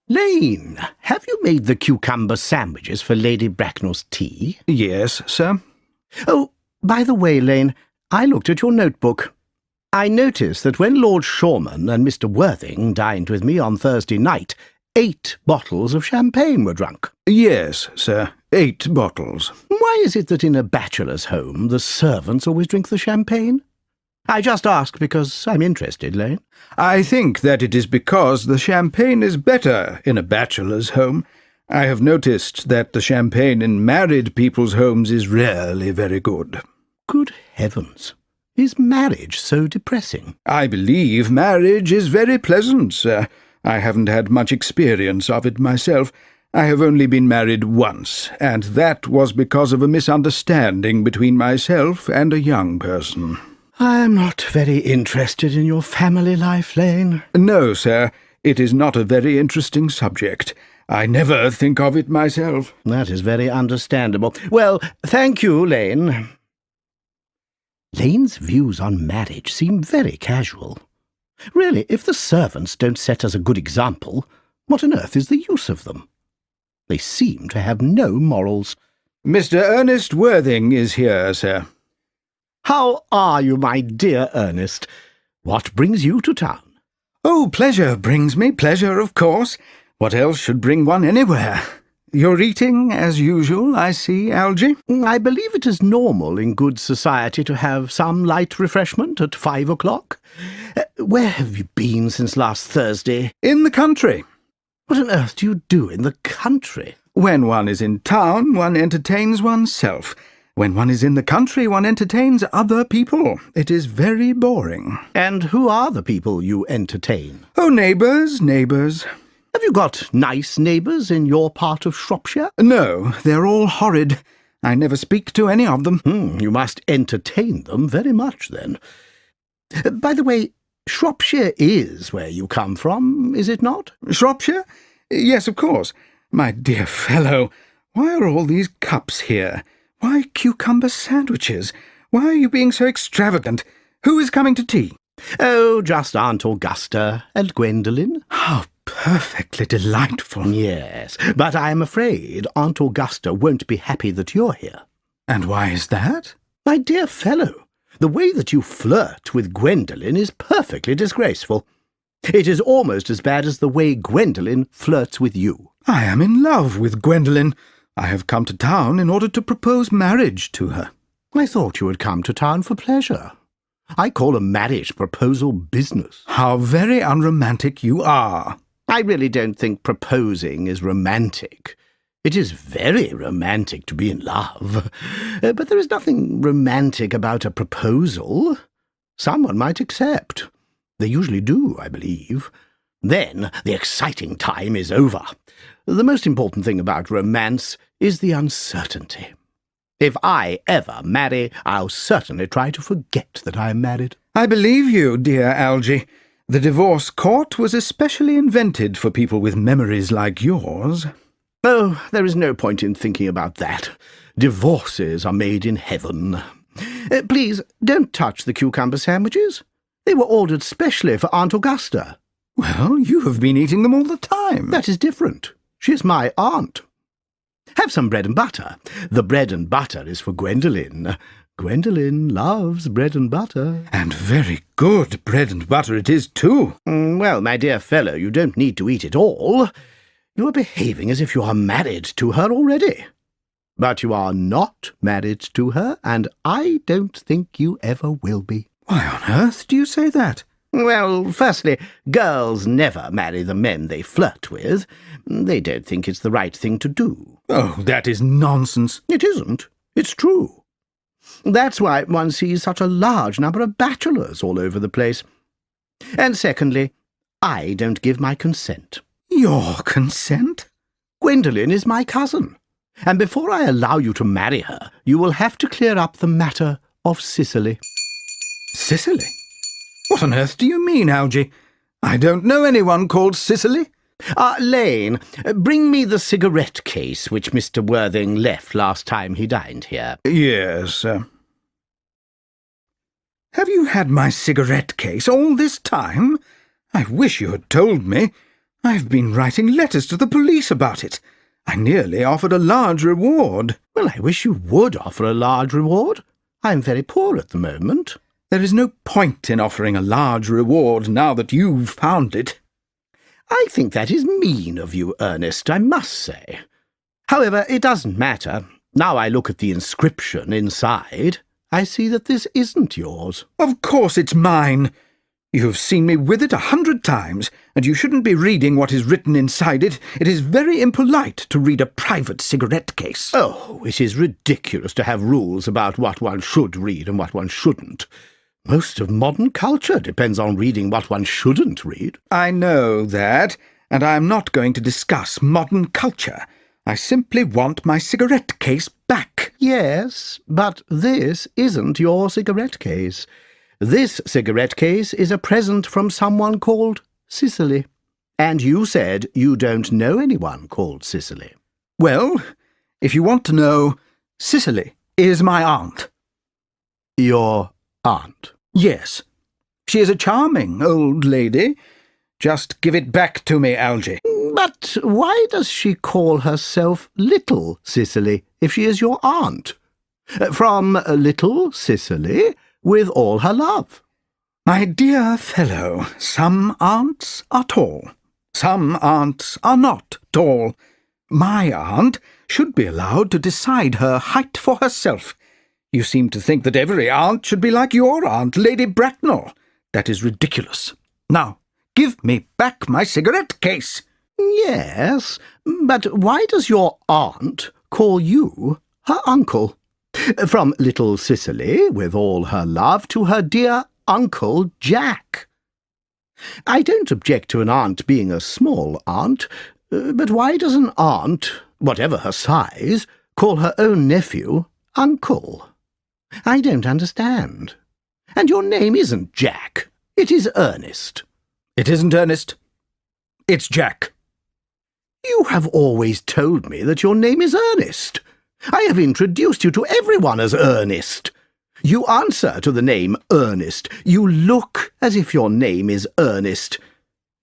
Lane, have you made the cucumber sandwiches for Lady Bracknell's tea? Yes, sir. Oh, by the way, Lane, I looked at your notebook. I noticed that when Lord Shorman and Mr. Worthing dined with me on Thursday night, 8 bottles of champagne were drunk. Yes, sir. 8 bottles. Why is it that in a bachelor's home the servants always drink the champagne? I just ask because I'm interested, Lane. I think that it is because the champagne is better in a bachelor's home. I have noticed that the champagne in married people's homes is rarely very good. Good heavens! Is marriage so depressing? I believe marriage is very pleasant, sir. I haven't had much experience of it myself. I have only been married once, and that was because of a misunderstanding between myself and a young person. I am not very interested in your family life, Lane. No, sir. It is not a very interesting subject. I never think of it myself. That is very understandable. Well, thank you, Lane. Lane's views on marriage seem very casual. Really, if the servants don't set us a good example, what on earth is the use of them? They seem to have no morals. Mr. Ernest Worthing is here, sir. How are you, my dear Ernest? What brings you to town? Oh, pleasure brings me pleasure, of course. What else should bring one anywhere? You're eating, as usual, I see, Algy. I believe it is normal in good society to have some light refreshment at 5 o'clock. Where have you been since last Thursday? In the country. What on earth do you do in the country? When one is in town, one entertains oneself. When one is in the country, one entertains other people. It is very boring. And who are the people you entertain? Oh, neighbours. Have you got nice neighbours in your part of Shropshire? No, they're all horrid. I never speak to any of them. You must entertain them very much, then. By the way, Shropshire is where you come from, is it not? Shropshire? Yes, of course. My dear fellow, why are all these cups here? Why cucumber sandwiches? Why are you being so extravagant? Who is coming to tea? Oh, just Aunt Augusta and Gwendolen. How perfectly delightful. Yes, but I am afraid Aunt Augusta won't be happy that you're here. And why is that? My dear fellow, the way that you flirt with Gwendolen is perfectly disgraceful. It is almost as bad as the way Gwendolen flirts with you. I am in love with Gwendolen. I have come to town in order to propose marriage to her. I thought you had come to town for pleasure. I call a marriage proposal business. How very unromantic you are. I really don't think proposing is romantic. It is very romantic to be in love, but there is nothing romantic about a proposal. Someone might accept. They usually do, I believe. Then the exciting time is over. The most important thing about romance is the uncertainty. If I ever marry, I'll certainly try to forget that I'm married. I believe you, dear Algy. The divorce court was especially invented for people with memories like yours. Oh, there is no point in thinking about that. Divorces are made in heaven. Please, don't touch the cucumber sandwiches. They were ordered specially for Aunt Augusta. Well, you have been eating them all the time. That is different. She is my aunt. Have some bread and butter. The bread and butter is for Gwendolen. Gwendolen loves bread and butter. And very good bread and butter it is, too. Well, my dear fellow, you don't need to eat it all. You are behaving as if you are married to her already. But you are not married to her, and I don't think you ever will be. Why on earth do you say that? Well, firstly, girls never marry the men they flirt with. They don't think it's the right thing to do. Oh, that is nonsense. It isn't. It's true. That's why one sees such a large number of bachelors all over the place. And secondly, I don't give my consent. Your consent? Gwendolen is my cousin, and before I allow you to marry her, you will have to clear up the matter of Cicely. Cicely? What on earth do you mean, Algy? I don't know anyone called Cicely. Lane, bring me the cigarette case which Mr. Worthing left last time he dined here. Yes, sir. Have you had my cigarette case all this time? I wish you had told me. I've been writing letters to the police about it. I nearly offered a large reward. Well, I wish you would offer a large reward. I'm very poor at the moment. There is no point in offering a large reward now that you've found it. I think that is mean of you, Ernest, I must say. However, it doesn't matter. Now I look at the inscription inside, I see that this isn't yours. Of course it's mine. You have seen me with it 100 times, and you shouldn't be reading what is written inside it. It is very impolite to read a private cigarette case. Oh, it is ridiculous to have rules about what one should read and what one shouldn't. Most of modern culture depends on reading what one shouldn't read. I know that, and I am not going to discuss modern culture. I simply want my cigarette case back. Yes, but this isn't your cigarette case. This cigarette case is a present from someone called Cicely. And you said you don't know anyone called Cicely. Well, if you want to know, Cicely is my aunt. Your aunt? Yes. She is a charming old lady. Just give it back to me, Algy. But why does she call herself Little Cicely if she is your aunt? From Little Cicely, with all her love. My dear fellow, some aunts are tall. Some aunts are not tall. My aunt should be allowed to decide her height for herself. You seem to think that every aunt should be like your aunt, Lady Bracknell. That is ridiculous. Now, give me back my cigarette case. Yes, but why does your aunt call you her uncle? From Little Cicely, with all her love, to her dear Uncle Jack. I don't object to an aunt being a small aunt, but why does an aunt, whatever her size, call her own nephew uncle? I don't understand. And your name isn't Jack. It is Ernest. It isn't Ernest. It's Jack. You have always told me that your name is Ernest. I have introduced you to everyone as Ernest. You answer to the name Ernest. You look as if your name is Ernest.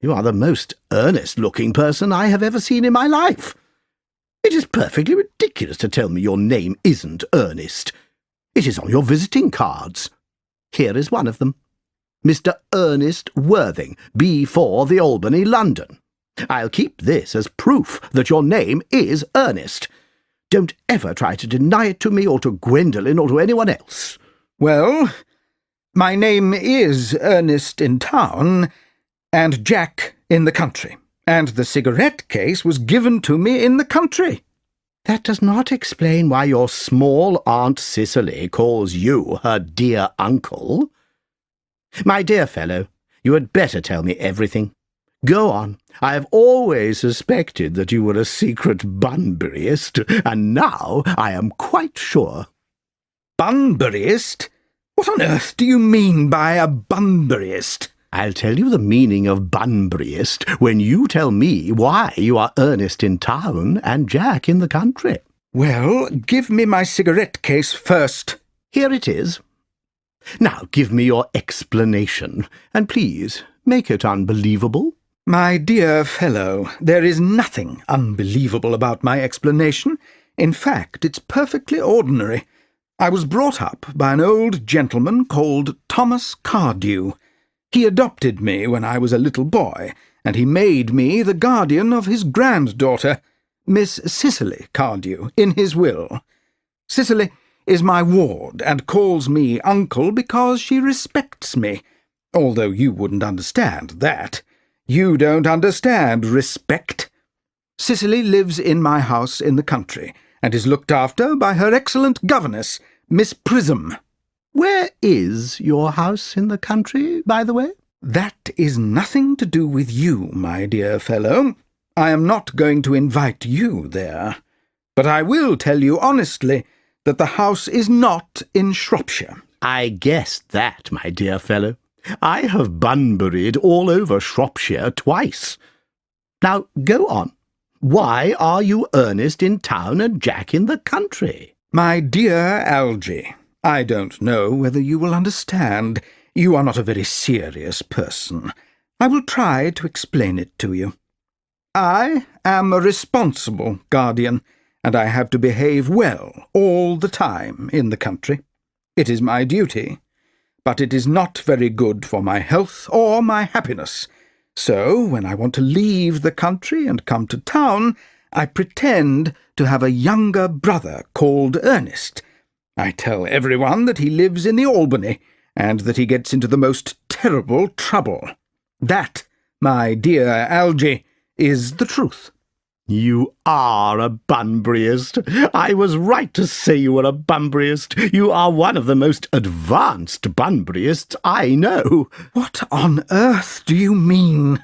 You are the most earnest-looking person I have ever seen in my life. It is perfectly ridiculous to tell me your name isn't Ernest. It is on your visiting cards. Here is one of them. Mr. Ernest Worthing, B4 the Albany, London. I'll keep this as proof that your name is Ernest. Don't ever try to deny it to me or to Gwendolen or to anyone else. Well, my name is Ernest in town, and Jack in the country, and the cigarette case was given to me in the country. That does not explain why your small Aunt Cicely calls you her dear uncle. My dear fellow, you had better tell me everything. Go on. I have always suspected that you were a secret Bunburyist, and now I am quite sure. Bunburyist? What on earth do you mean by a Bunburyist? I'll tell you the meaning of Bunburyist when you tell me why you are Ernest in town and Jack in the country. Well, give me my cigarette case first. Here it is. Now give me your explanation, and please make it unbelievable. My dear fellow, there is nothing unbelievable about my explanation. In fact, it's perfectly ordinary. I was brought up by an old gentleman called Thomas Cardew. He adopted me when I was a little boy, and he made me the guardian of his granddaughter, Miss Cicely Cardew, in his will. Cicely is my ward, and calls me uncle because she respects me, although you wouldn't understand that. You don't understand respect. Cicely lives in my house in the country, and is looked after by her excellent governess, Miss Prism. Where is your house in the country, by the way? That is nothing to do with you, my dear fellow. I am not going to invite you there. But I will tell you honestly that the house is not in Shropshire. I guessed that, my dear fellow. I have Bunburied all over Shropshire twice. Now, go on. Why are you Ernest in town and Jack in the country? My dear Algy, I don't know whether you will understand. You are not a very serious person. I will try to explain it to you. I am a responsible guardian, and I have to behave well all the time in the country. It is my duty, but it is not very good for my health or my happiness. So, when I want to leave the country and come to town, I pretend to have a younger brother called Ernest. I tell everyone that he lives in the Albany, and that he gets into the most terrible trouble. That, my dear Algy, is the truth. You are a Bunburyist. I was right to say you were a Bunburyist. You are one of the most advanced Bunburyists I know. What on earth do you mean?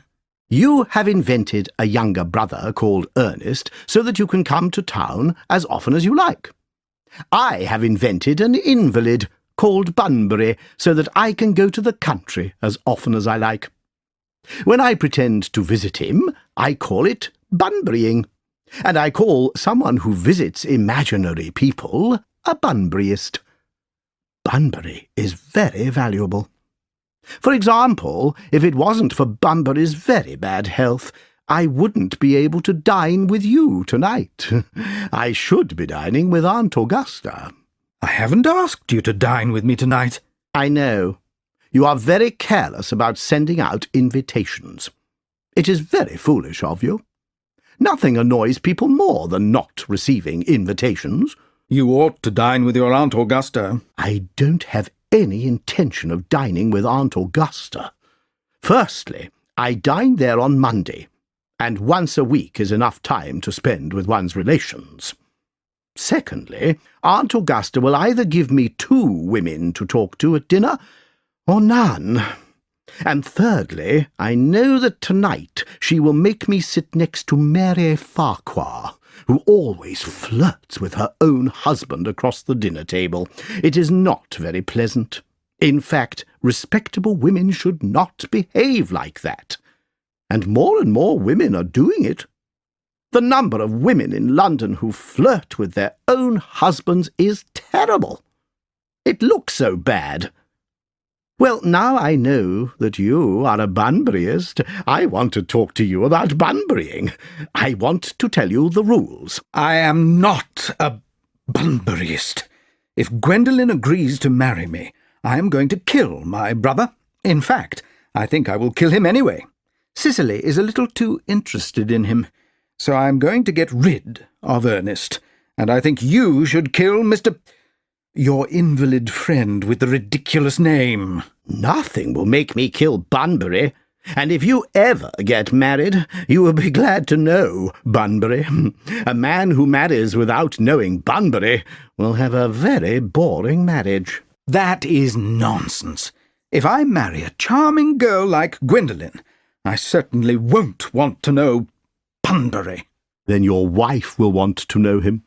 You have invented a younger brother called Ernest so that you can come to town as often as you like. I have invented an invalid called Bunbury so that I can go to the country as often as I like. When I pretend to visit him, I call it Bunburying, and I call someone who visits imaginary people a Bunburyist. Bunbury is very valuable. For example, if it wasn't for Bunbury's very bad health, I wouldn't be able to dine with you tonight. I should be dining with Aunt Augusta. I haven't asked you to dine with me tonight. I know. You are very careless about sending out invitations. It is very foolish of you. Nothing annoys people more than not receiving invitations. You ought to dine with your Aunt Augusta. I don't have any intention of dining with Aunt Augusta. Firstly, I dine there on Monday, and once a week is enough time to spend with one's relations. Secondly, Aunt Augusta will either give me 2 women to talk to at dinner, or none. And thirdly, I know that tonight she will make me sit next to Mary Farquhar, who always flirts with her own husband across the dinner table. It is not very pleasant. In fact, respectable women should not behave like that. And more women are doing it. The number of women in London who flirt with their own husbands is terrible. It looks so bad. Well, now I know that you are a Bunburyist, I want to talk to you about Bunburying. I want to tell you the rules. I am not a Bunburyist. If Gwendolen agrees to marry me, I am going to kill my brother. In fact, I think I will kill him anyway. Cicely is a little too interested in him, so I am going to get rid of Ernest, and I think you should kill Mr. your invalid friend with the ridiculous name. Nothing will make me kill Bunbury, and if you ever get married, you will be glad to know Bunbury. A man who marries without knowing Bunbury will have a very boring marriage. That is nonsense. If I marry a charming girl like Gwendolen, I certainly won't want to know Bunbury. Then your wife will want to know him.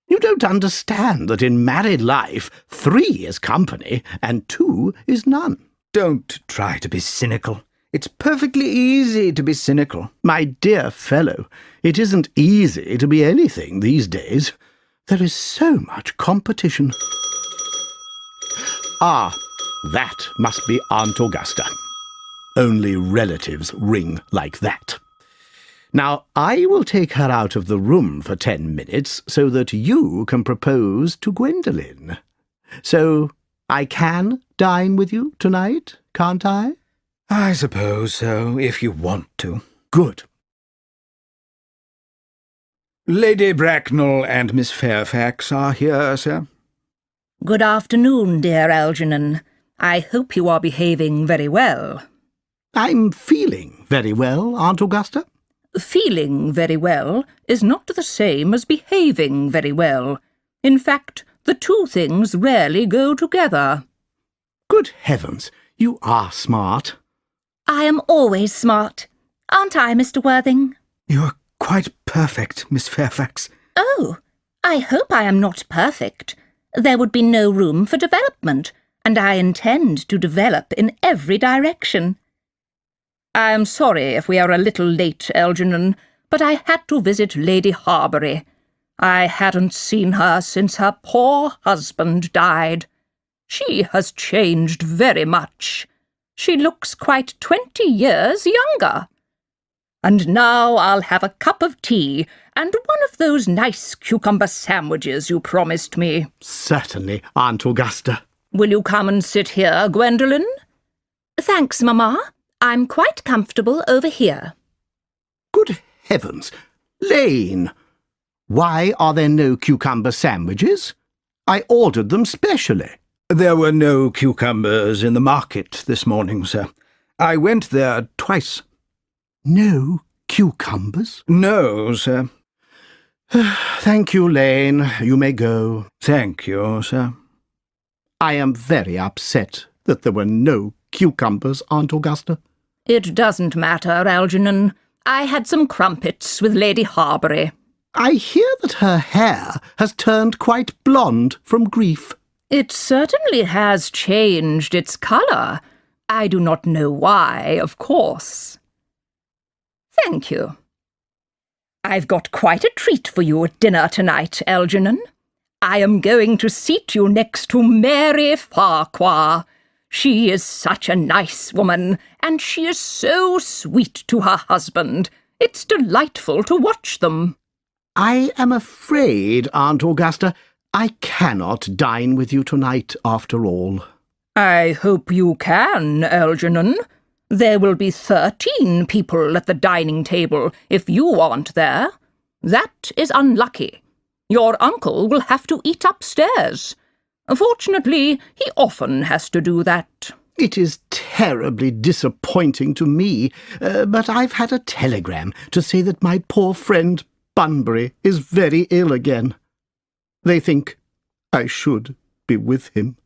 You don't understand that in married life 3 is company and 2 is none. Don't try to be cynical. It's perfectly easy to be cynical. My dear fellow, it isn't easy to be anything these days. There is so much competition. Ah, that must be Aunt Augusta. Only relatives ring like that. Now, I will take her out of the room for 10 minutes so that you can propose to Gwendolen. So I can dine with you tonight, can't I? I suppose so, if you want to. Good. Lady Bracknell and Miss Fairfax are here, sir. Good afternoon, dear Algernon. I hope you are behaving very well. I'm feeling very well, Aunt Augusta. Feeling very well is not the same as behaving very well. In fact, the 2 things rarely go together. Good heavens, you are smart. I am always smart. Aren't I, Mr. Worthing? You're quite perfect, Miss Fairfax. Oh, I hope I am not perfect. There would be no room for development, and I intend to develop in every direction. I am sorry if we are a little late, Algernon, but I had to visit Lady Harbury. I hadn't seen her since her poor husband died. She has changed very much. She looks quite 20 years younger. And now I'll have a cup of tea and one of those nice cucumber sandwiches you promised me. Certainly, Aunt Augusta. Will you come and sit here, Gwendolen? Thanks, Mamma. I'm quite comfortable over here. Good heavens! Lane! Why are there no cucumber sandwiches? I ordered them specially. There were no cucumbers in the market this morning, sir. I went there twice. No cucumbers? No, sir. Thank you, Lane. You may go. Thank you, sir. I am very upset that there were no cucumbers, Aunt Augusta. It doesn't matter, Algernon. I had some crumpets with Lady Harbury. I hear that her hair has turned quite blonde from grief. It certainly has changed its colour. I do not know why, of course. Thank you. I've got quite a treat for you at dinner tonight, Algernon. I am going to seat you next to Mary Farquhar. She is such a nice woman, and she is so sweet to her husband. It's delightful to watch them. I am afraid, Aunt Augusta, I cannot dine with you tonight after all. I hope you can, Algernon. There will be 13 people at the dining table if you aren't there. That is unlucky. Your uncle will have to eat upstairs. Fortunately, he often has to do that. It is terribly disappointing to me, but I've had a telegram to say that my poor friend Bunbury is very ill again. They think I should be with him.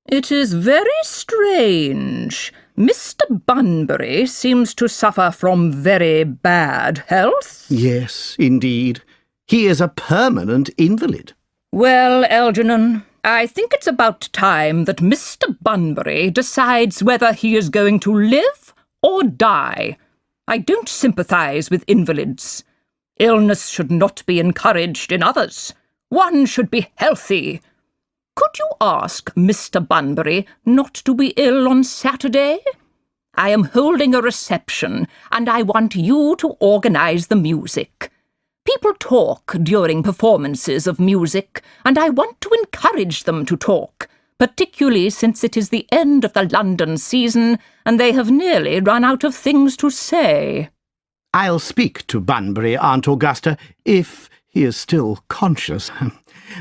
It is very strange. Mr. Bunbury seems to suffer from very bad health. Yes, indeed. He is a permanent invalid. Well, Algernon, I think it's about time that Mr. Bunbury decides whether he is going to live or die. I don't sympathise with invalids. Illness should not be encouraged in others. One should be healthy. Could you ask Mr. Bunbury not to be ill on Saturday? I am holding a reception, and I want you to organise the music. People talk during performances of music, and I want to encourage them to talk, particularly since it is the end of the London season, and they have nearly run out of things to say. I'll speak to Bunbury, Aunt Augusta, if he is still conscious.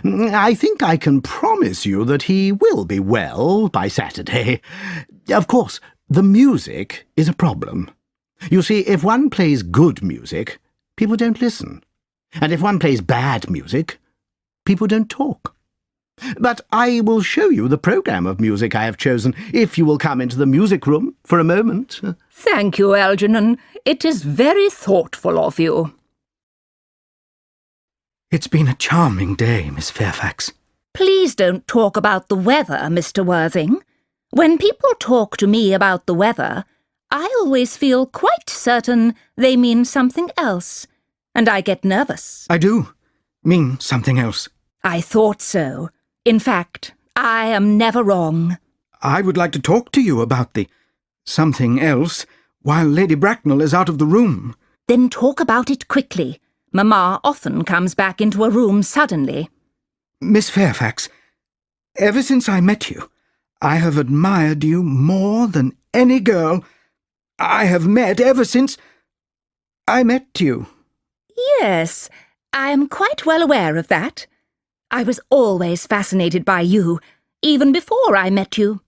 I think I can promise you that he will be well by Saturday. Of course, the music is a problem. You see, if one plays good music, people don't listen. And if one plays bad music, people don't talk. But I will show you the programme of music I have chosen, if you will come into the music room for a moment. Thank you, Algernon. It is very thoughtful of you. It's been a charming day, Miss Fairfax. Please don't talk about the weather, Mr. Worthing. When people talk to me about the weather, I always feel quite certain they mean something else, and I get nervous. I do mean something else. I thought so. In fact, I am never wrong. I would like to talk to you about the something else while Lady Bracknell is out of the room. Then talk about it quickly. Mamma often comes back into a room suddenly. Miss Fairfax, ever since I met you, I have admired you more than any girl I have met ever since I met you. Yes, I am quite well aware of that. I was always fascinated by you, even before I met you.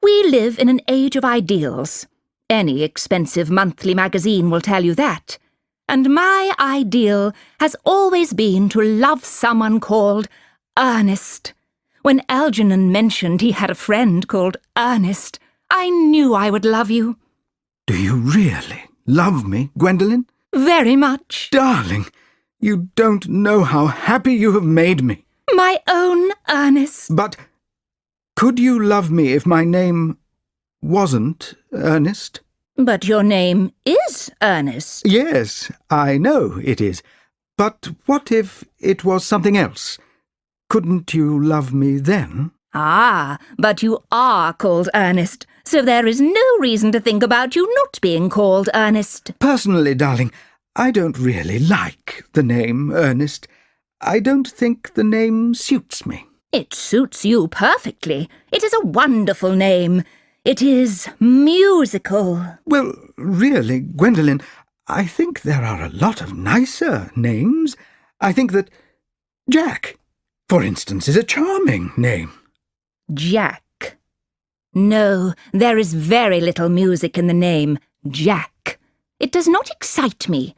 We live in an age of ideals. Any expensive monthly magazine will tell you that. And my ideal has always been to love someone called Ernest. When Algernon mentioned he had a friend called Ernest, I knew I would love you. Do you really love me, Gwendolen? Very much. Darling, you don't know how happy you have made me. My own Ernest. But could you love me if my name wasn't Ernest? But your name is Ernest. Yes, I know it is. But what if it was something else? Couldn't you love me then? Ah, but you are called Ernest, so there is no reason to think about you not being called Ernest. Personally, darling, I don't really like the name Ernest. I don't think the name suits me. It suits you perfectly. It is a wonderful name. It is musical. Well, really, Gwendolen, I think there are a lot of nicer names. I think that Jack, for instance, is a charming name. Jack. No, there is very little music in the name Jack. It does not excite me.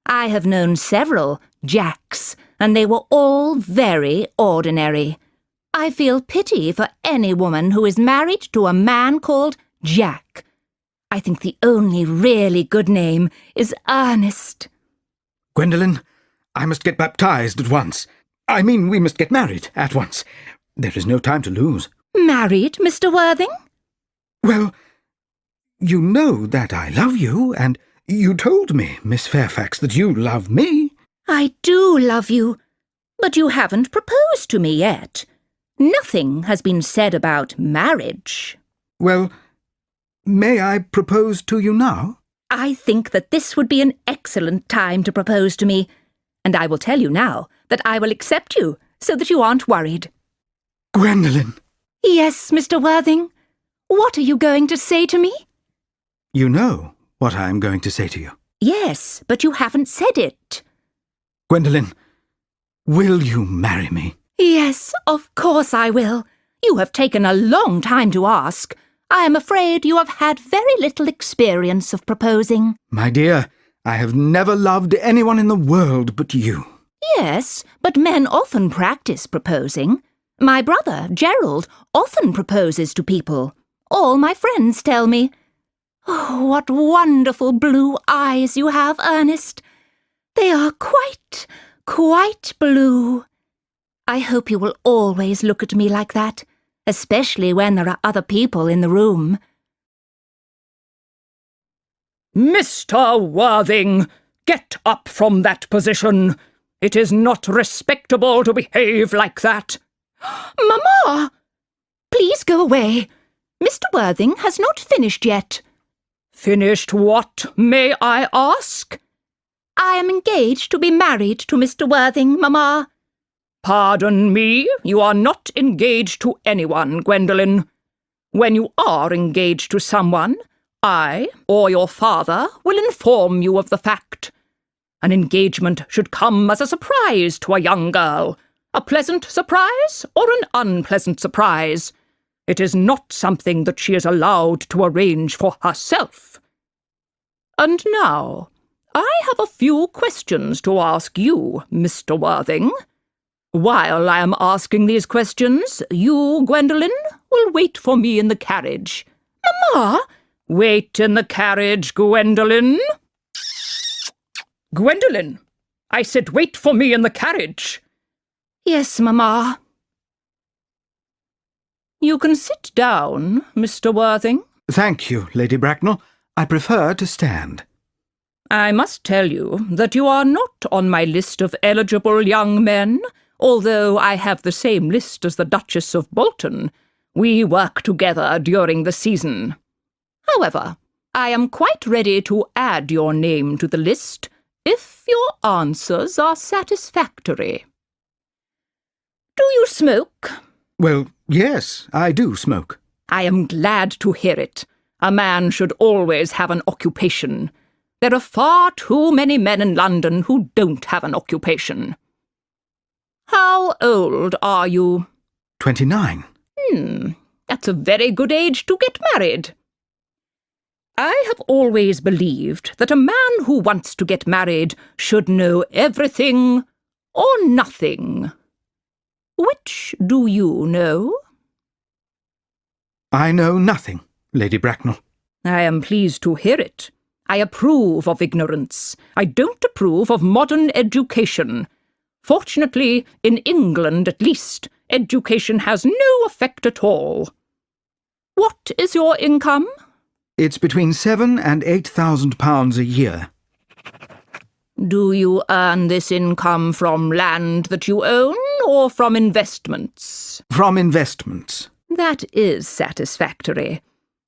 I have known several Jacks, and they were all very ordinary. I feel pity for any woman who is married to a man called Jack. I think the only really good name is Ernest. Gwendolen, I must get baptized at once. I mean, we must get married at once. There is no time to lose. Married, Mr. Worthing? Well, you know that I love you, and you told me, Miss Fairfax, that you love me. I do love you, but you haven't proposed to me yet. Nothing has been said about marriage. Well, may I propose to you now? I think that this would be an excellent time to propose to me, and I will tell you now that I will accept you so that you aren't worried. Gwendolen! Yes, Mr. Worthing. What are you going to say to me? You know what I am going to say to you. Yes, but you haven't said it. Gwendolen, will you marry me? Yes, of course I will. You have taken a long time to ask. I am afraid you have had very little experience of proposing. My dear, I have never loved anyone in the world but you. Yes, but men often practice proposing. My brother, Gerald, often proposes to people. All my friends tell me. Oh, what wonderful blue eyes you have, Ernest. They are quite blue. I hope you will always look at me like that, especially when there are other people in the room. Mr. Worthing, get up from that position. It is not respectable to behave like that. Mamma! Please go away. Mr. Worthing has not finished yet. Finished what, may I ask? I am engaged to be married to Mr. Worthing, Mamma. Pardon me, you are not engaged to anyone, Gwendolen. When you are engaged to someone, I, or your father, will inform you of the fact. An engagement should come as a surprise to a young girl. A pleasant surprise or an unpleasant surprise. It is not something that she is allowed to arrange for herself. And now, I have a few questions to ask you, Mr. Worthing. While I am asking these questions, you, Gwendolen, will wait for me in the carriage. Mamma! Wait in the carriage, Gwendolen. Gwendolen, I said wait for me in the carriage. Yes, Mamma. You can sit down, Mr. Worthing. Thank you, Lady Bracknell. I prefer to stand. I must tell you that you are not on my list of eligible young men, although I have the same list as the Duchess of Bolton. We work together during the season. However, I am quite ready to add your name to the list if your answers are satisfactory. Do you smoke? Well, yes, I do smoke. I am glad to hear it. A man should always have an occupation. There are far too many men in London who don't have an occupation. How old are you? 29. That's a very good age to get married. I have always believed that a man who wants to get married should know everything or nothing. Which do you know? I know nothing, Lady Bracknell. I am pleased to hear it. I approve of ignorance. I don't approve of modern education. Fortunately, in England at least, education has no effect at all. What is your income? It's between £7,000 and £8,000 a year. Do you earn this income from land that you own or from investments? From investments. That is satisfactory.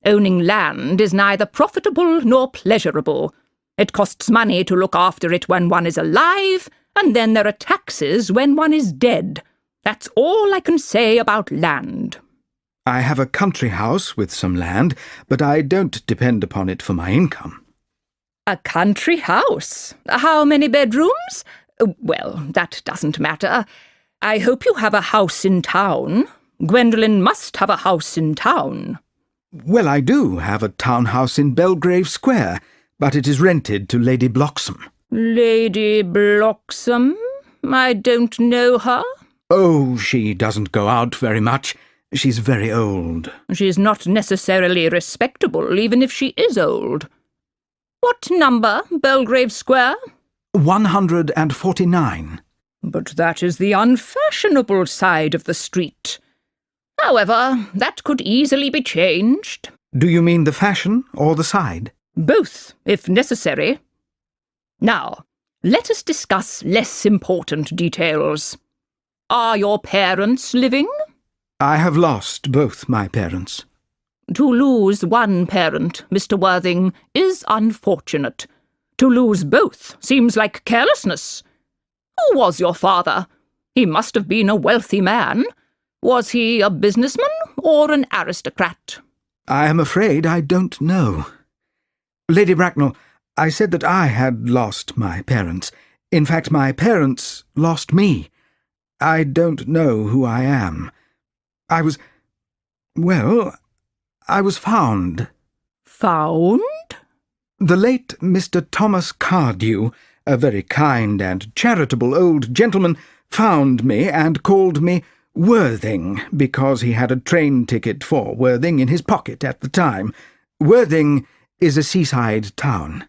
Owning land is neither profitable nor pleasurable. It costs money to look after it when one is alive, and then there are taxes when one is dead. That's all I can say about land. I have a country house with some land, but I don't depend upon it for my income. A country house? How many bedrooms? Well, that doesn't matter. I hope you have a house in town. Gwendolen must have a house in town. Well, I do have a townhouse in Belgrave Square, but it is rented to Lady Bloxham. Lady Bloxham? I don't know her. Oh, she doesn't go out very much. She's very old. She's not necessarily respectable, even if she is old. What number, Belgrave Square? 149. But that is the unfashionable side of the street. However, that could easily be changed. Do you mean the fashion or the side? Both, if necessary. Now, let us discuss less important details. Are your parents living? I have lost both my parents. To lose one parent, Mr. Worthing, is unfortunate. To lose both seems like carelessness. Who was your father? He must have been a wealthy man. Was he a businessman or an aristocrat? I am afraid I don't know. Lady Bracknell, I said that I had lost my parents. In fact, my parents lost me. I don't know who I am. I was found. Found? The late Mr. Thomas Cardew, a very kind and charitable old gentleman, found me and called me Worthing because he had a train ticket for Worthing in his pocket at the time. Worthing is a seaside town.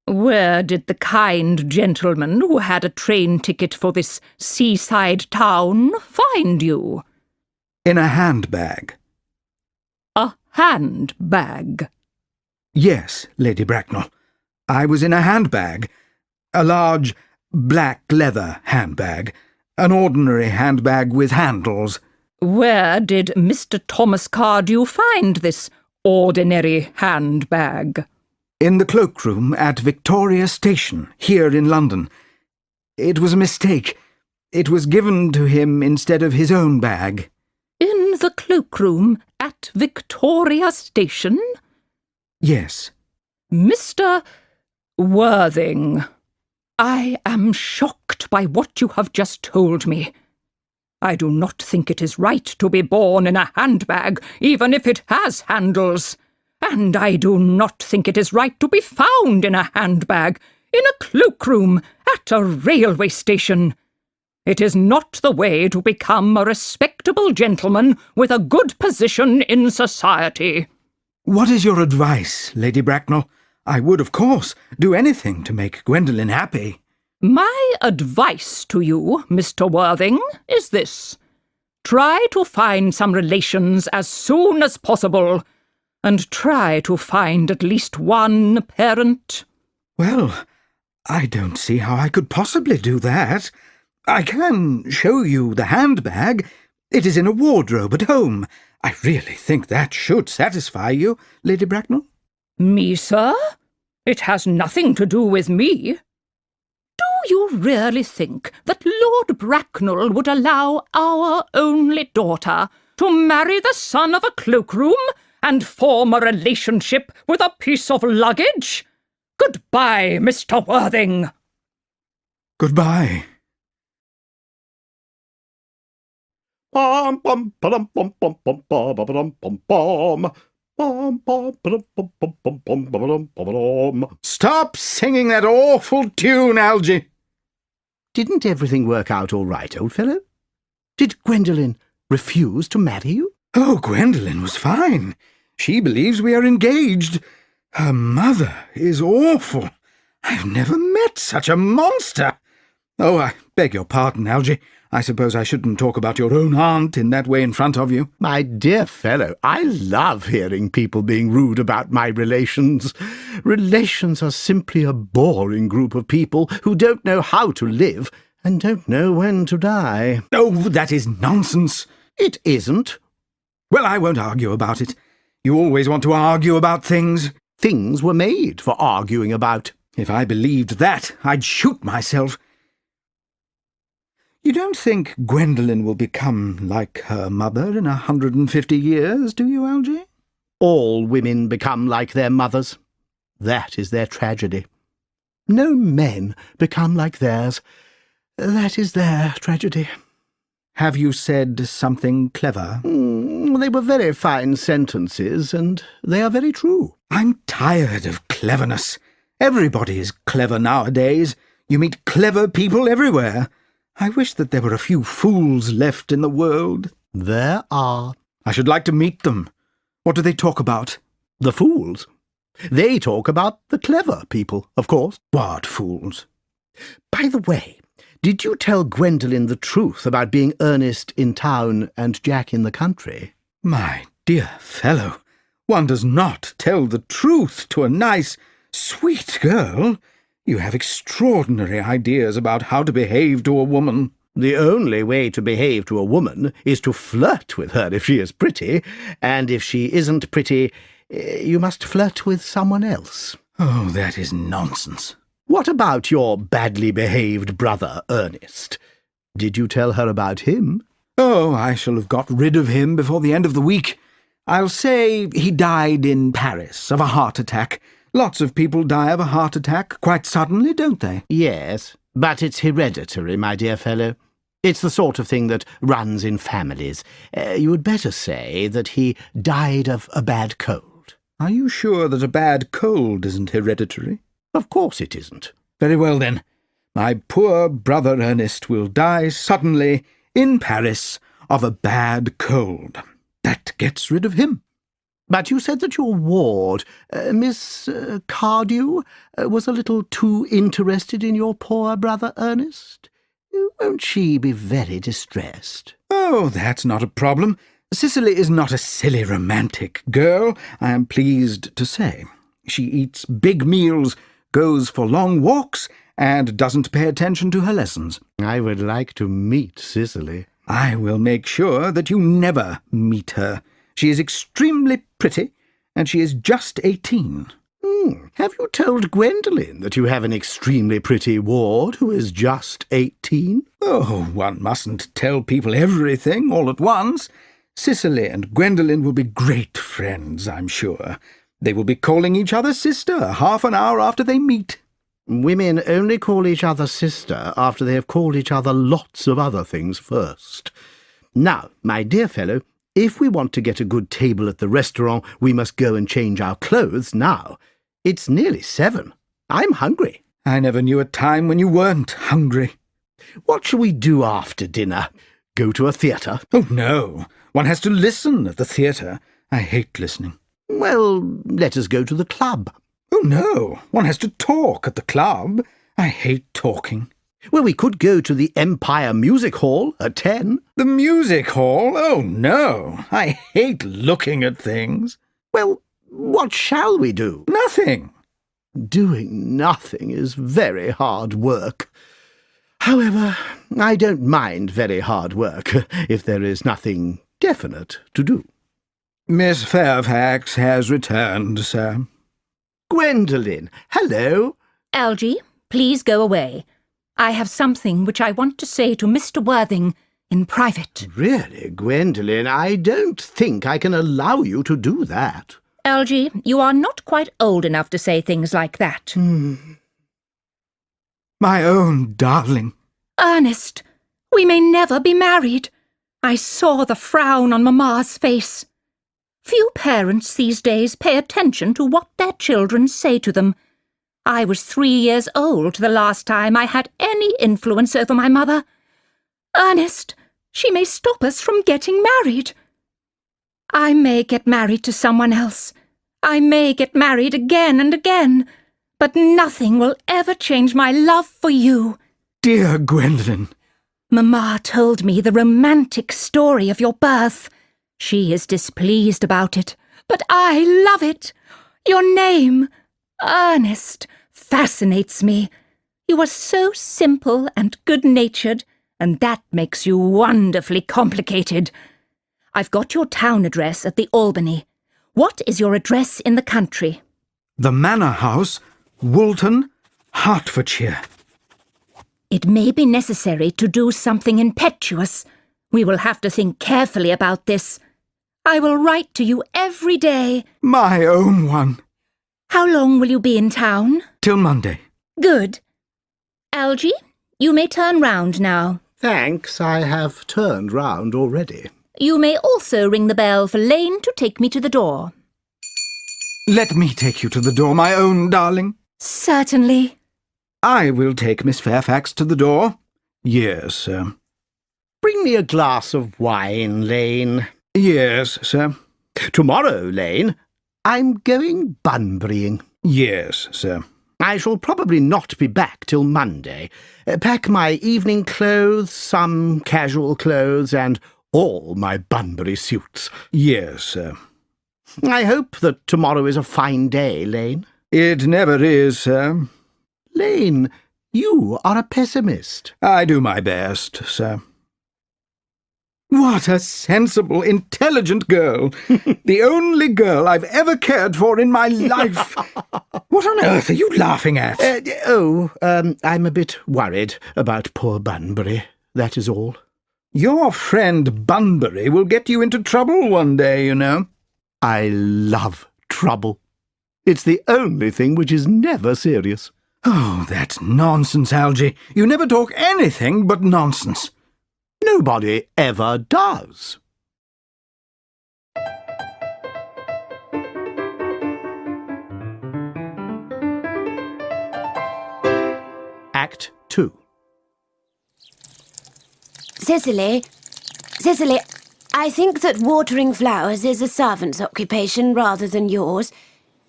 Where did the kind gentleman who had a train ticket for this seaside town find you? In a handbag. A handbag? Yes, Lady Bracknell. I was in a handbag. A large black leather handbag. An ordinary handbag with handles. Where did Mr. Thomas Cardew find this ordinary handbag? In the cloakroom at Victoria Station, here in London. It was a mistake. It was given to him instead of his own bag. In the cloakroom at Victoria Station? Yes. Mr. Worthing, I am shocked by what you have just told me. I do not think it is right to be born in a handbag, even if it has handles. And I do not think it is right to be found in a handbag, in a cloakroom, at a railway station. It is not the way to become a respectable gentleman with a good position in society. What is your advice, Lady Bracknell? I would, of course, do anything to make Gwendolen happy. My advice to you, Mr. Worthing, is this. Try to find some relations as soon as possible, and try to find at least one parent. Well, I don't see how I could possibly do that. I can show you the handbag. It is in a wardrobe at home. I really think that should satisfy you, Lady Bracknell. Me, sir? It has nothing to do with me. Do you really think that Lord Bracknell would allow our only daughter to marry the son of a cloakroom and form a relationship with a piece of luggage? Goodbye, Mr. Worthing. Goodbye. Bum bum bum bum bum bum bum bum bum bum. Stop singing that awful tune, Algy. Didn't everything work out all right, old fellow? Did Gwendolen refuse to marry you? Oh, Gwendolen was fine. She believes we are engaged. Her mother is awful. I've never met such a monster. Oh, I beg your pardon, Algy. I suppose I shouldn't talk about your own aunt in that way in front of you. My dear fellow, I love hearing people being rude about my relations. Relations are simply a boring group of people who don't know how to live and don't know when to die. Oh, that is nonsense. It isn't. Well, I won't argue about it. You always want to argue about things. Things were made for arguing about. If I believed that, I'd shoot myself. You don't think Gwendolen will become like her mother in 150 years, do you, Algy? All women become like their mothers. That is their tragedy. No men become like theirs. That is their tragedy. Have you said something clever? They were very fine sentences, and they are very true. I'm tired of cleverness. Everybody is clever nowadays. You meet clever people everywhere. I wish that there were a few fools left in the world. There are. I should like to meet them. What do they talk about? The fools. They talk about the clever people, of course. What fools? By the way, did you tell Gwendolen the truth about being Ernest in town and Jack in the country? My dear fellow, one does not tell the truth to a nice, sweet girl. You have extraordinary ideas about how to behave to a woman. The only way to behave to a woman is to flirt with her if she is pretty, and if she isn't pretty, you must flirt with someone else. Oh, that is nonsense. What about your badly behaved brother, Ernest? Did you tell her about him? Oh, I shall have got rid of him before the end of the week. I'll say he died in Paris of a heart attack. Lots of people die of a heart attack quite suddenly, don't they? Yes, but it's hereditary, my dear fellow. It's the sort of thing that runs in families. You had better say that he died of a bad cold. Are you sure that a bad cold isn't hereditary? Of course it isn't. Very well, then. My poor brother Ernest will die suddenly in Paris of a bad cold. That gets rid of him. But you said that your ward, Miss Cardew, was a little too interested in your poor brother Ernest. Won't she be very distressed? Oh, that's not a problem. Cicely is not a silly romantic girl, I am pleased to say. She eats big meals, goes for long walks, and doesn't pay attention to her lessons. I would like to meet Cicely. I will make sure that you never meet her. She is extremely pretty, and she is just 18. Have you told Gwendolen that you have an extremely pretty ward who is just 18? Oh, one mustn't tell people everything all at once. Cicely and Gwendolen will be great friends, I'm sure. They will be calling each other sister half an hour after they meet. Women only call each other sister after they have called each other lots of other things first. Now, my dear fellow, if we want to get a good table at the restaurant, we must go and change our clothes now. It's nearly 7. I'm hungry. I never knew a time when you weren't hungry. What shall we do after dinner? Go to a theatre? Oh, no. One has to listen at the theatre. I hate listening. Well, let us go to the club. Oh, no. One has to talk at the club. I hate talking. Well, we could go to the Empire Music Hall at 10. The music hall? Oh, no. I hate looking at things. Well, what shall we do? Nothing. Doing nothing is very hard work. However, I don't mind very hard work if there is nothing definite to do. Miss Fairfax has returned, sir. Gwendolen, hello. Algy, please go away. I have something which I want to say to Mr. Worthing in private. Really, Gwendolen, I don't think I can allow you to do that. Algy, you are not quite old enough to say things like that. My own darling. Ernest, we may never be married. I saw the frown on Mamma's face. Few parents these days pay attention to what their children say to them. I was 3 years old the last time I had any influence over my mother. Ernest, she may stop us from getting married. I may get married to someone else. I may get married again and again. But nothing will ever change my love for you. Dear Gwendolen. Mamma told me the romantic story of your birth. She is displeased about it, but I love it. Your name, Ernest, fascinates me. You are so simple and good-natured, and that makes you wonderfully complicated. I've got your town address at the Albany. What is your address in the country? The Manor House, Woolton, Hertfordshire. It may be necessary to do something impetuous. We will have to think carefully about this. I will write to you every day. My own one. How long will you be in town? Till Monday. Good. Algy, you may turn round now. Thanks, I have turned round already. You may also ring the bell for Lane to take me to the door. Let me take you to the door, my own darling. Certainly. I will take Miss Fairfax to the door. Yes, sir. Bring me a glass of wine, Lane. Yes, sir. Tomorrow, Lane, I'm going bunburying. Yes, sir. I shall probably not be back till Monday. Pack my evening clothes, some casual clothes, and all my Bunbury suits. Yes, sir. I hope that tomorrow is a fine day, Lane. It never is, sir. Lane, you are a pessimist. I do my best, sir. What a sensible, intelligent girl. The only girl I've ever cared for in my life. What on earth are you laughing at? I'm a bit worried about poor Bunbury, that is all. Your friend Bunbury will get you into trouble one day, you know. I love trouble. It's the only thing which is never serious. Oh, that's nonsense, Algy. You never talk anything but nonsense. Nobody ever does. Act 2. Cicely, I think that watering flowers is a servant's occupation rather than yours,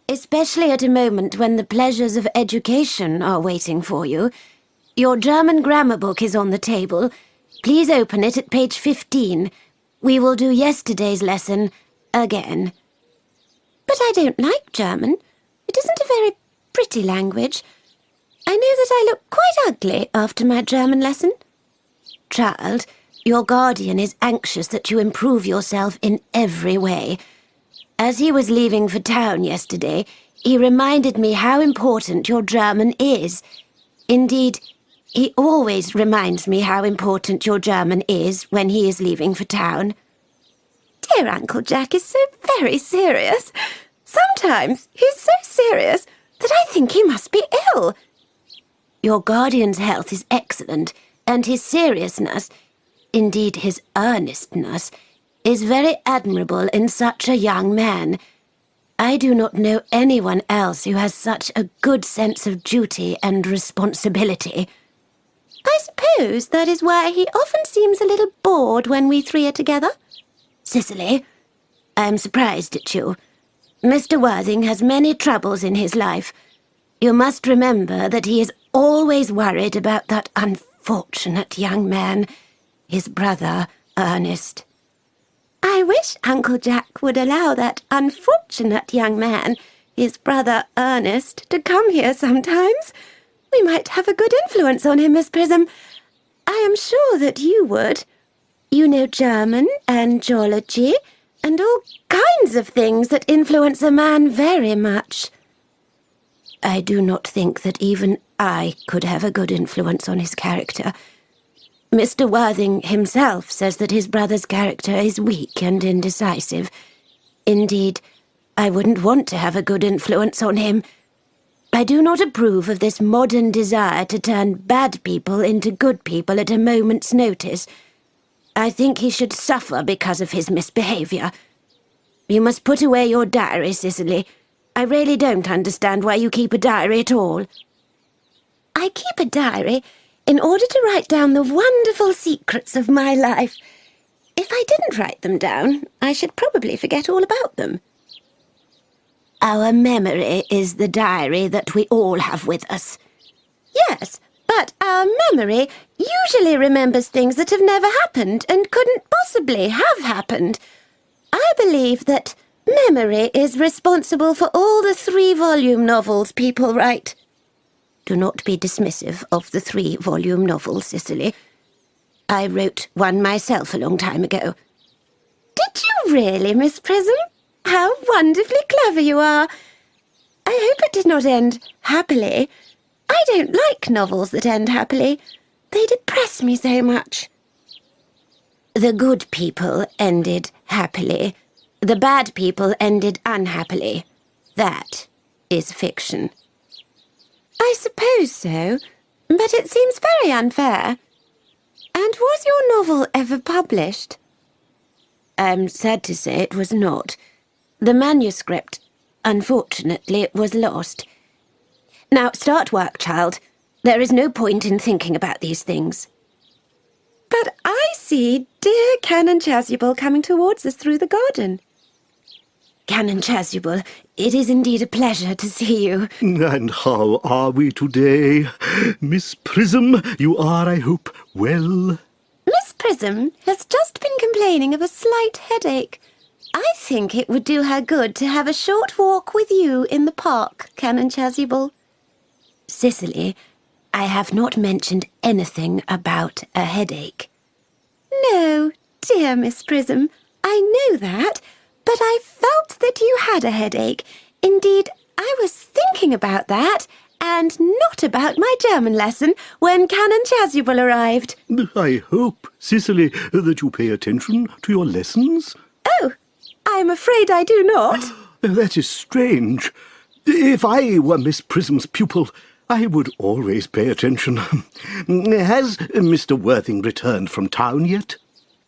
especially at a moment when the pleasures of education are waiting for you. Your German grammar book is on the table. Please open it at page 15. We will do yesterday's lesson again. But I don't like German. It isn't a very pretty language. I know that I look quite ugly after my German lesson. Child, your guardian is anxious that you improve yourself in every way. As he was leaving for town yesterday, he reminded me how important your German is. Indeed, he always reminds me how important your German is when he is leaving for town. Dear Uncle Jack is so very serious. Sometimes he's so serious that I think he must be ill. Your guardian's health is excellent, and his seriousness, indeed his earnestness, is very admirable in such a young man. I do not know anyone else who has such a good sense of duty and responsibility. I suppose that is why he often seems a little bored when we three are together. Cicely, I am surprised at you. Mr. Worthing has many troubles in his life. You must remember that he is always worried about that unfortunate young man, his brother, Ernest. I wish Uncle Jack would allow that unfortunate young man, his brother Ernest, to come here sometimes. We might have a good influence on him, Miss Prism. I am sure that you would. You know German and geology and all kinds of things that influence a man very much. I do not think that even I could have a good influence on his character. Mr. Worthing himself says that his brother's character is weak and indecisive. Indeed, I wouldn't want to have a good influence on him. I do not approve of this modern desire to turn bad people into good people at a moment's notice. I think he should suffer because of his misbehaviour. You must put away your diary, Cicely. I really don't understand why you keep a diary at all. I keep a diary in order to write down the wonderful secrets of my life. If I didn't write them down, I should probably forget all about them. Our memory is the diary that we all have with us. Yes, but our memory usually remembers things that have never happened and couldn't possibly have happened. I believe that memory is responsible for all the 3-volume novels people write. Do not be dismissive of the 3-volume novels, Cicely. I wrote one myself a long time ago. Did you really, Miss Prism? How wonderfully clever you are. I hope it did not end happily. I don't like novels that end happily. They depress me so much. The good people ended happily. The bad people ended unhappily. That is fiction. I suppose so, but it seems very unfair. And was your novel ever published? I'm sad to say it was not. The manuscript, unfortunately, was lost. Now, start work, child. There is no point in thinking about these things. But I see dear Canon Chasuble coming towards us through the garden. Canon Chasuble, it is indeed a pleasure to see you. And how are we today? Miss Prism, you are, I hope, well? Miss Prism has just been complaining of a slight headache. I think it would do her good to have a short walk with you in the park, Canon Chasuble. Cicely, I have not mentioned anything about a headache. No, dear Miss Prism, I know that, but I felt that you had a headache. Indeed, I was thinking about that, and not about my German lesson when Canon Chasuble arrived. I hope, Cicely, that you pay attention to your lessons. Oh, I'm afraid I do not. That is strange. If I were Miss Prism's pupil, I would always pay attention. Has Mr. Worthing returned from town yet?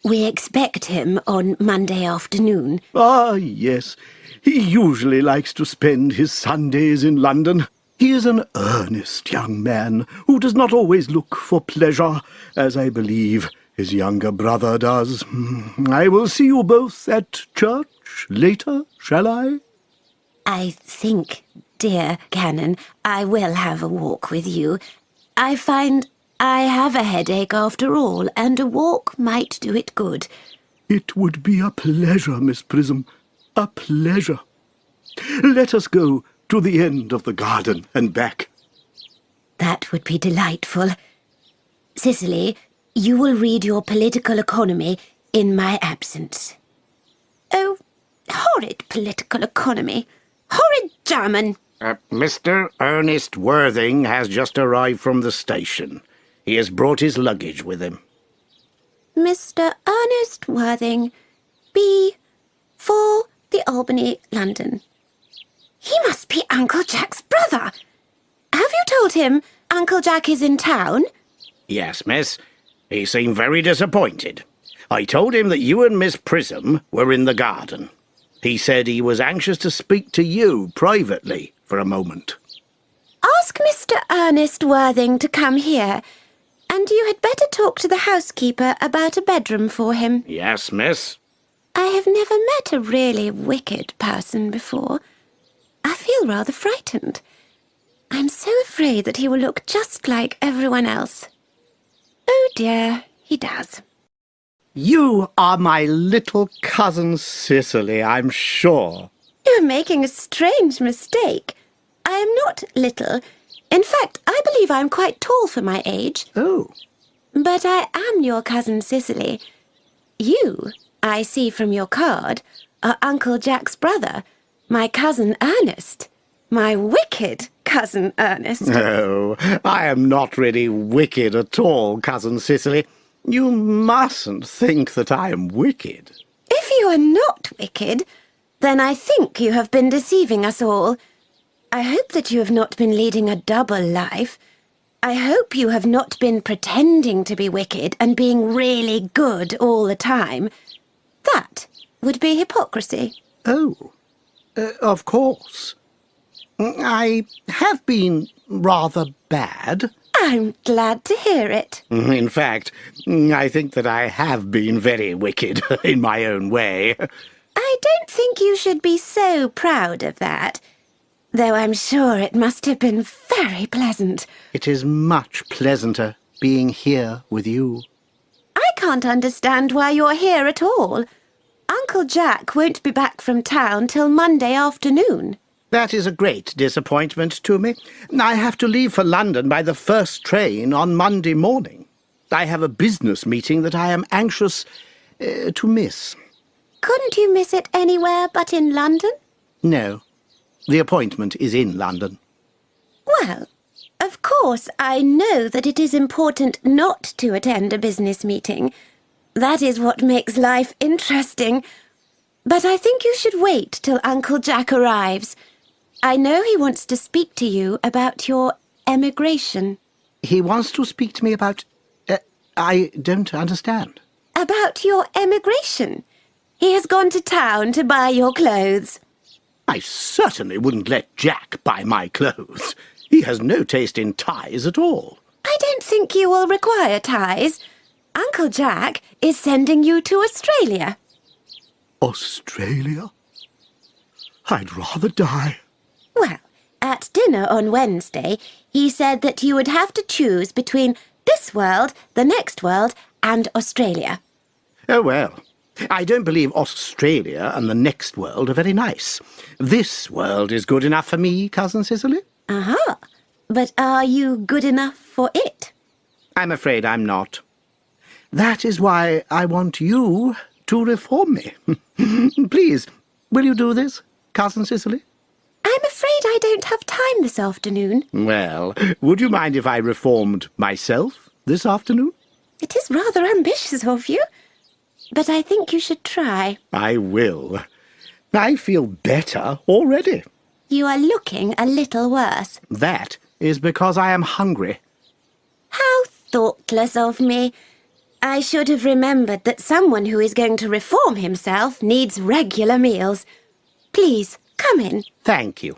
We expect him on Monday afternoon. Ah, yes. He usually likes to spend his Sundays in London. He is an earnest young man who does not always look for pleasure, as I believe his younger brother does. I will see you both at church later, shall I? I think, dear Canon, I will have a walk with you. I find I have a headache after all, and a walk might do it good. It would be a pleasure, Miss Prism, a pleasure. Let us go to the end of the garden and back. That would be delightful. Cicely, you will read your political economy in my absence. Oh, horrid political economy. Horrid German. Mr. Ernest Worthing has just arrived from the station. He has brought his luggage with him. Mr. Ernest Worthing, B. 4 the Albany, London. He must be Uncle Jack's brother. Have you told him Uncle Jack is in town? Yes, miss. He seemed very disappointed. I told him that you and Miss Prism were in the garden. He said he was anxious to speak to you privately for a moment. Ask Mr. Ernest Worthing to come here, and you had better talk to the housekeeper about a bedroom for him. Yes, miss. I have never met a really wicked person before. I feel rather frightened. I'm so afraid that he will look just like everyone else. Oh dear, he does. You are my little cousin Cicely, I'm sure. You're making a strange mistake. I am not little. In fact, I believe I'm quite tall for my age. Oh. But I am your cousin Cicely. You, I see from your card, are Uncle Jack's brother, my cousin Ernest. My wicked cousin Ernest. No, I am not really wicked at all, Cousin Cicely. You mustn't think that I am wicked. If you are not wicked, then I think you have been deceiving us all. I hope that you have not been leading a double life. I hope you have not been pretending to be wicked and being really good all the time. That would be hypocrisy. Oh, of course. I have been rather bad. I'm glad to hear it. In fact, I think that I have been very wicked in my own way. I don't think you should be so proud of that, though I'm sure it must have been very pleasant. It is much pleasanter being here with you. I can't understand why you're here at all. Uncle Jack won't be back from town till Monday afternoon. That is a great disappointment to me. I have to leave for London by the first train on Monday morning. I have a business meeting that I am anxious to miss. Couldn't you miss it anywhere but in London? No, the appointment is in London. Well, of course, I know that it is important not to attend a business meeting. That is what makes life interesting. But I think you should wait till Uncle Jack arrives. I know he wants to speak to you about your emigration. He wants to speak to me about... I don't understand. About your emigration. He has gone to town to buy your clothes. I certainly wouldn't let Jack buy my clothes. He has no taste in ties at all. I don't think you will require ties. Uncle Jack is sending you to Australia. Australia? I'd rather die. Well, at dinner on Wednesday, he said that you would have to choose between this world, the next world, and Australia. Oh, well, I don't believe Australia and the next world are very nice. This world is good enough for me, Cousin Cicely. Aha! But are you good enough for it? I'm afraid I'm not. That is why I want you to reform me. Please, will you do this, Cousin Cicely? I'm afraid I don't have time this afternoon. Well, would you mind if I reformed myself this afternoon? It is rather ambitious of you, but I think you should try. I will. I feel better already. You are looking a little worse. That is because I am hungry. How thoughtless of me. I should have remembered that someone who is going to reform himself needs regular meals. Please, come in. Thank you.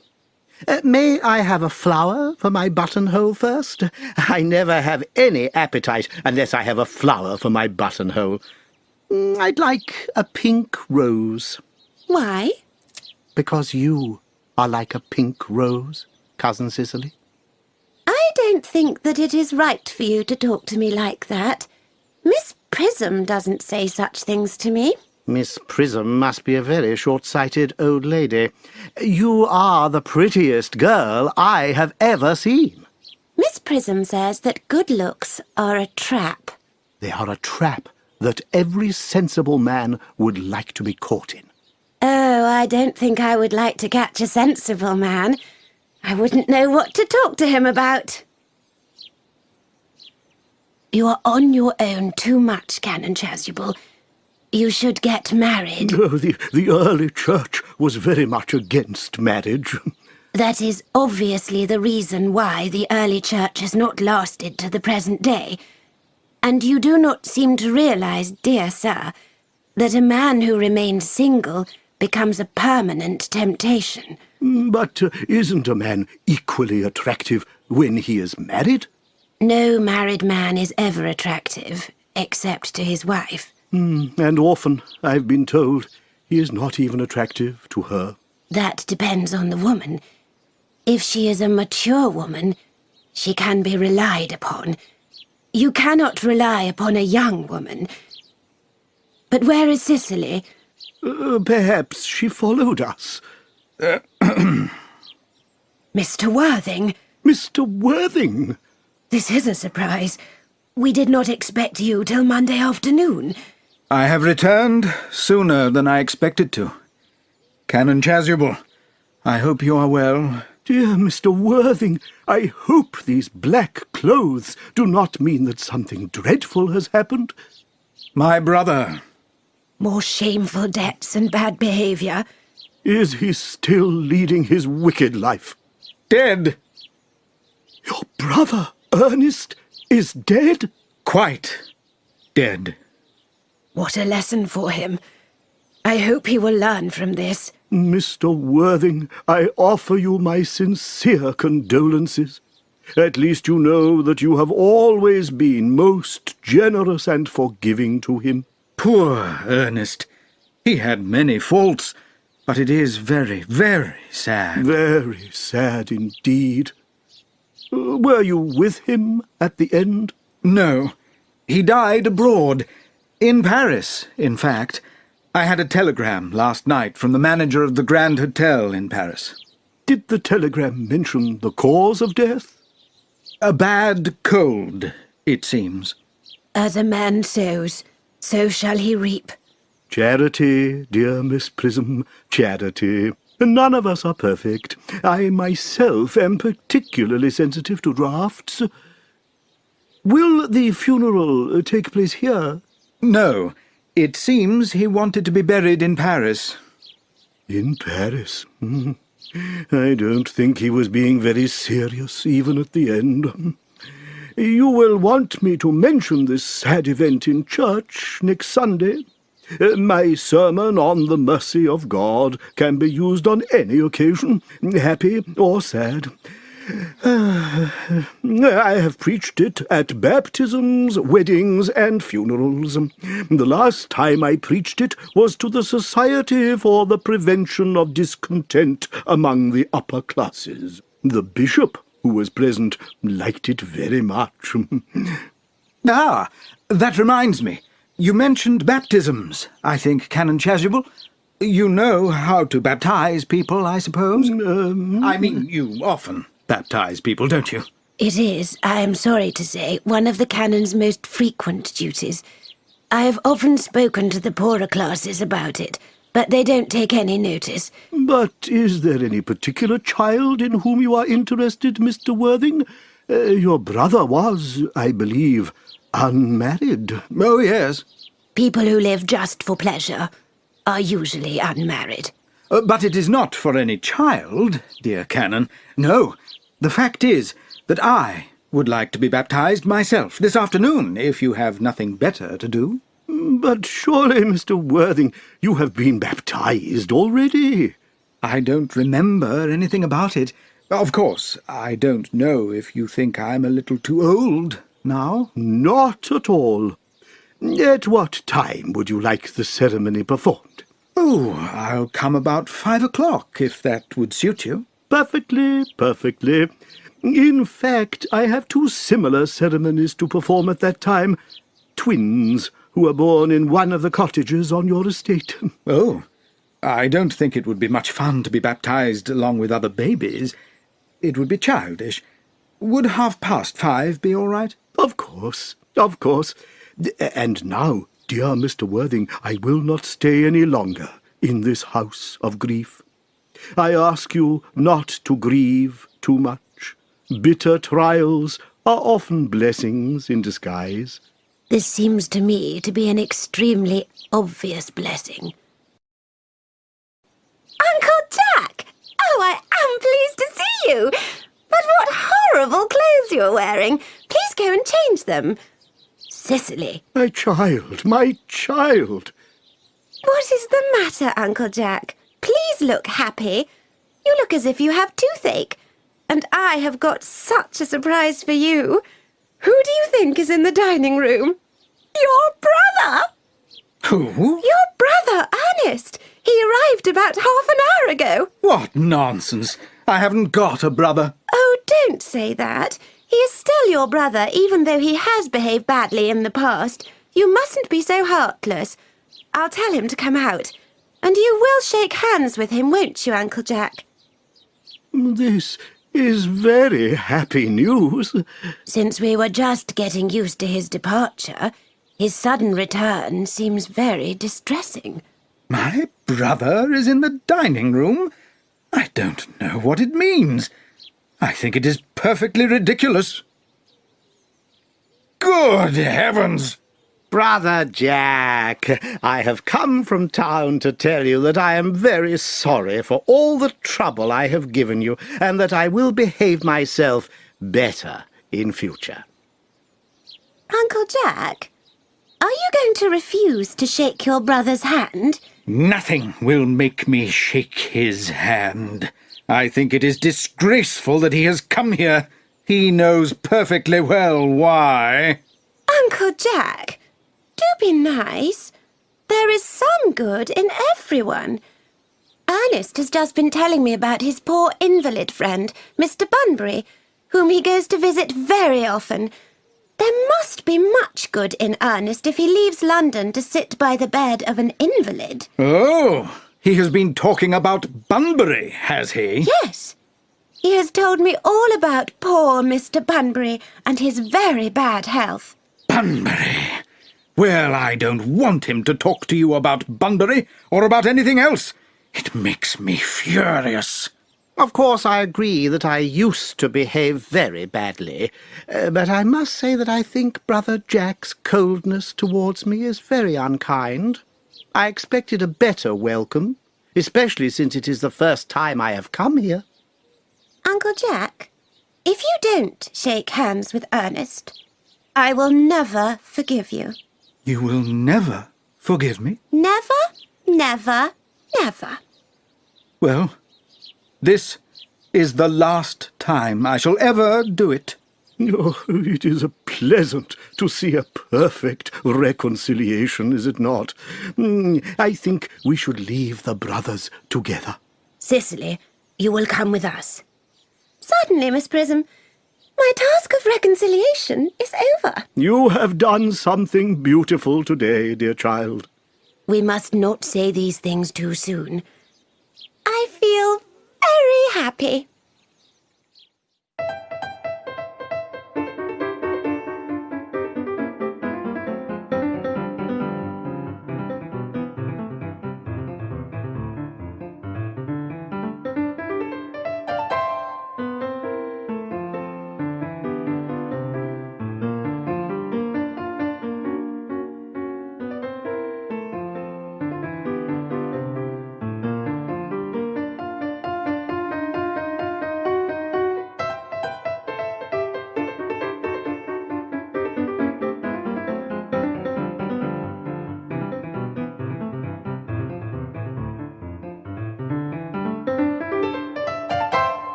May I have a flower for my buttonhole first? I never have any appetite unless I have a flower for my buttonhole. I'd like a pink rose. Why? Because you are like a pink rose, Cousin Cicely. I don't think that it is right for you to talk to me like that. Miss Prism doesn't say such things to me. Miss Prism must be a very short-sighted old lady. You are the prettiest girl I have ever seen. Miss Prism says that good looks are a trap. They are a trap that every sensible man would like to be caught in. Oh, I don't think I would like to catch a sensible man. I wouldn't know what to talk to him about. You are on your own too much, Canon Chasuble. You should get married. The early church was very much against marriage. That is obviously the reason why the early church has not lasted to the present day. And you do not seem to realize, dear sir, that a man who remains single becomes a permanent temptation. But isn't a man equally attractive when he is married? No married man is ever attractive, except to his wife. And often, I've been told, he is not even attractive to her. That depends on the woman. If she is a mature woman, she can be relied upon. You cannot rely upon a young woman. But where is Cicely? Perhaps she followed us. Mr. Worthing? Mr. Worthing! This is a surprise. We did not expect you till Monday afternoon. I have returned sooner than I expected to. Canon Chasuble, I hope you are well. Dear Mr. Worthing, I hope these black clothes do not mean that something dreadful has happened. My brother. More shameful debts and bad behaviour. Is he still leading his wicked life? Dead. Your brother, Ernest, is dead? Quite dead. What a lesson for him. I hope he will learn from this. Mr. Worthing, I offer you my sincere condolences. At least you know that you have always been most generous and forgiving to him. Poor Ernest. He had many faults, but it is very, very sad. Very sad indeed. Were you with him at the end? No. He died abroad. In Paris, in fact. I had a telegram last night from the manager of the Grand Hotel in Paris. Did the telegram mention the cause of death? A bad cold, it seems. As a man sows, so shall he reap. Charity, dear Miss Prism, charity. None of us are perfect. I myself am particularly sensitive to drafts. Will the funeral take place here? No, it seems he wanted to be buried in Paris. In Paris? I don't think he was being very serious, even at the end. You will want me to mention this sad event in church next Sunday. My sermon on the mercy of God can be used on any occasion, happy or sad. I have preached it at baptisms, weddings, and funerals. The last time I preached it was to the Society for the Prevention of Discontent among the Upper Classes. The bishop, who was present, liked it very much. Ah, that reminds me. You mentioned baptisms, I think, Canon Chasuble. You know how to baptize people, I suppose? I mean, you often baptize people, don't you? It is, I am sorry to say, one of the canon's most frequent duties. I have often spoken to the poorer classes about it, but they don't take any notice. But is there any particular child in whom you are interested, Mr. Worthing? Your brother was, I believe, unmarried. Oh, yes. People who live just for pleasure are usually unmarried. But it is not for any child, dear Canon. No, the fact is that I would like to be baptized myself this afternoon, if you have nothing better to do. But surely, Mr. Worthing, you have been baptized already. I don't remember anything about it. Of course, I don't know if you think I'm a little too old now. Not at all. At what time would you like the ceremony performed? Oh, I'll come about 5 o'clock, if that would suit you. Perfectly, perfectly. In fact, I have 2 similar ceremonies to perform at that time. Twins, who are born in one of the cottages on your estate. Oh, I don't think it would be much fun to be baptized along with other babies. It would be childish. Would 5:30 be all right? Of course, of course. And now, dear Mr. Worthing, I will not stay any longer in this house of grief. I ask you not to grieve too much. Bitter trials are often blessings in disguise. This seems to me to be an extremely obvious blessing. Uncle Jack! Oh, I am pleased to see you! But what horrible clothes you are wearing! Please go and change them. Cicely. My child, my child! What is the matter, Uncle Jack? Please look happy. You look as if you have toothache. And I have got such a surprise for you. Who do you think is in the dining room? Your brother! Who? Your brother, Ernest. He arrived about half an hour ago. What nonsense! I haven't got a brother. Oh, don't say that. He is still your brother, even though he has behaved badly in the past. You mustn't be so heartless. I'll tell him to come out. And you will shake hands with him, won't you, Uncle Jack? This is very happy news. Since we were just getting used to his departure, his sudden return seems very distressing. My brother is in the dining room? I don't know what it means. I think it is perfectly ridiculous. Good heavens! Brother Jack, I have come from town to tell you that I am very sorry for all the trouble I have given you, and that I will behave myself better in future. Uncle Jack, are you going to refuse to shake your brother's hand? Nothing will make me shake his hand. I think it is disgraceful that he has come here. He knows perfectly well why. Uncle Jack, do be nice. There is some good in everyone. Ernest has just been telling me about his poor invalid friend, Mr. Bunbury, whom he goes to visit very often. There must be much good in Ernest if he leaves London to sit by the bed of an invalid. Oh, he has been talking about Bunbury, has he? Yes. He has told me all about poor Mr. Bunbury and his very bad health. Bunbury. Well, I don't want him to talk to you about Bunbury or about anything else. It makes me furious. Of course, I agree that I used to behave very badly, but I must say that I think Brother Jack's coldness towards me is very unkind. I expected a better welcome, especially since it is the first time I have come here. Uncle Jack, if you don't shake hands with Ernest, I will never forgive you. You will never forgive me? Never, never, never. Well, this is the last time I shall ever do it. Oh, it is pleasant to see a perfect reconciliation, is it not? I think we should leave the brothers together. Cicely, you will come with us. Certainly, Miss Prism. My task of reconciliation is over. You have done something beautiful today, dear child. We must not say these things too soon. I feel very happy.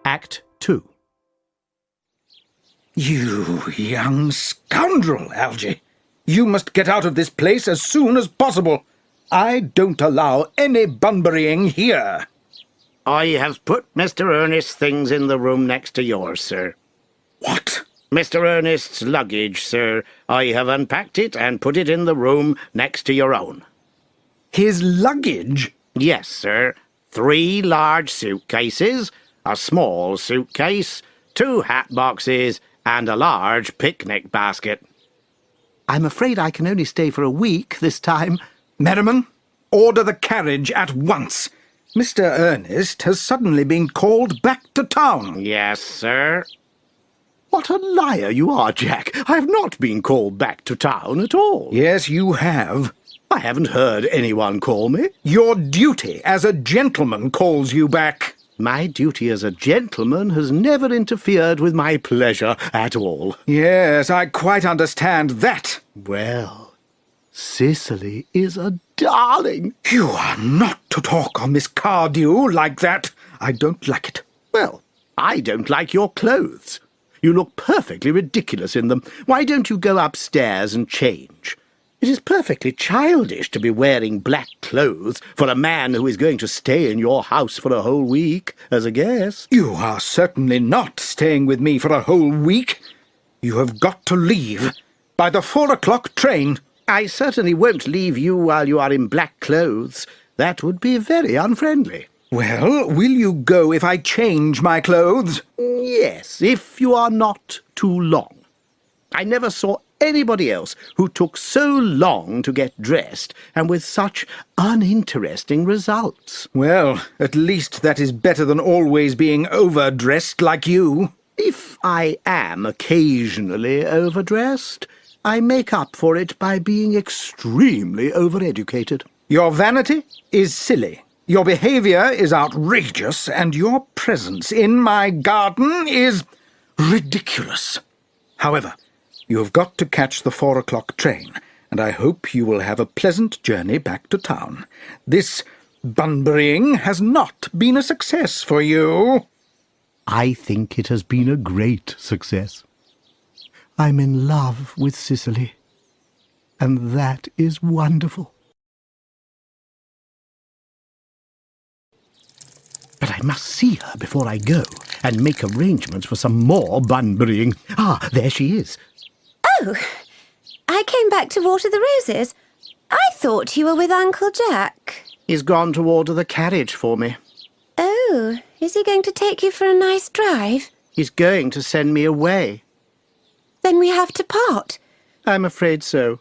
Act 2. You young scoundrel, Algy. You must get out of this place as soon as possible. I don't allow any Bunburying here. I have put Mr. Ernest's things in the room next to yours, sir. What? Mr. Ernest's luggage, sir. I have unpacked it and put it in the room next to your own. His luggage? Yes, sir. 3 large suitcases, a small suitcase, 2 hat boxes, and a large picnic basket. I'm afraid I can only stay for a week this time. Merriman, order the carriage at once. Mr. Ernest has suddenly been called back to town. Yes, sir. What a liar you are, Jack. I have not been called back to town at all. Yes, you have. I haven't heard anyone call me. Your duty as a gentleman calls you back. My duty as a gentleman has never interfered with my pleasure at all. Yes, I quite understand that. Well, Cicely is a darling. You are not to talk on Miss Cardew like that. I don't like it. Well, I don't like your clothes. You look perfectly ridiculous in them. Why don't you go upstairs and change? It is perfectly childish to be wearing black clothes for a man who is going to stay in your house for a whole week as a guest. You are certainly not staying with me for a whole week. You have got to leave by the 4 o'clock train. I certainly won't leave you while you are in black clothes. That would be very unfriendly. Well, will you go if I change my clothes? Yes, if you are not too long. I never saw anybody else who took so long to get dressed and with such uninteresting results. Well, at least that is better than always being overdressed like you. If I am occasionally overdressed, I make up for it by being extremely overeducated. Your vanity is silly. Your behaviour is outrageous, and your presence in my garden is ridiculous. However, you have got to catch the 4 o'clock train, and I hope you will have a pleasant journey back to town. This Bunburying has not been a success for you. I think it has been a great success. I'm in love with Cicely, and that is wonderful. But I must see her before I go, and make arrangements for some more Bunburying. Ah, there she is. Oh, I came back to water the roses. I thought you were with Uncle Jack. He's gone to order the carriage for me. Oh, is he going to take you for a nice drive? He's going to send me away. Then we have to part. I'm afraid so.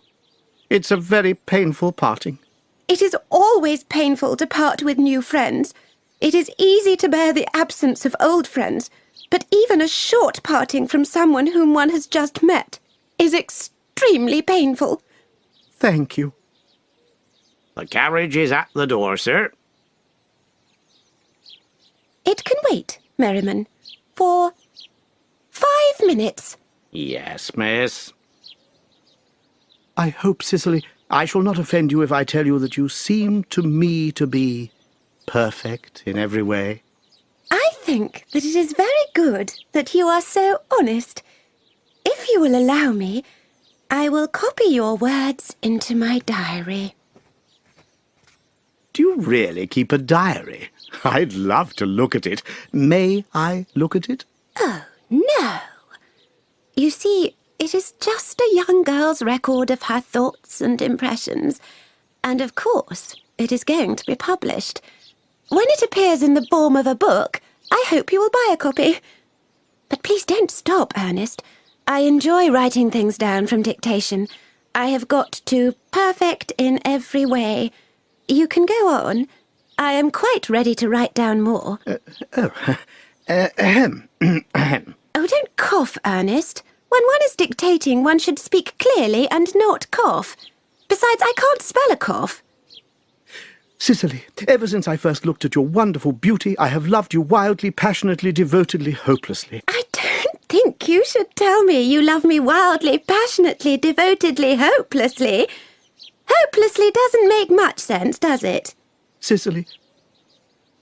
It's a very painful parting. It is always painful to part with new friends. It is easy to bear the absence of old friends, but even a short parting from someone whom one has just met is extremely painful. Thank you. The carriage is at the door, sir. It can wait, Merriman, for 5 minutes. Yes, miss. I hope, Cicely, I shall not offend you if I tell you that you seem to me to be perfect in every way. I think that it is very good that you are so honest. If you will allow me, I will copy your words into my diary. Do you really keep a diary? I'd love to look at it. May I look at it? Oh, no. You see, it is just a young girl's record of her thoughts and impressions. And of course, it is going to be published. When it appears in the form of a book, I hope you will buy a copy. But please don't stop, Ernest. I enjoy writing things down from dictation. I have got to perfect in every way. You can go on. I am quite ready to write down more. Oh, don't cough, Ernest. When one is dictating, one should speak clearly and not cough. Besides, I can't spell a cough. Cicely, ever since I first looked at your wonderful beauty, I have loved you wildly, passionately, devotedly, hopelessly. I don't think you should tell me you love me wildly, passionately, devotedly, hopelessly. Hopelessly doesn't make much sense, does it? Cicely,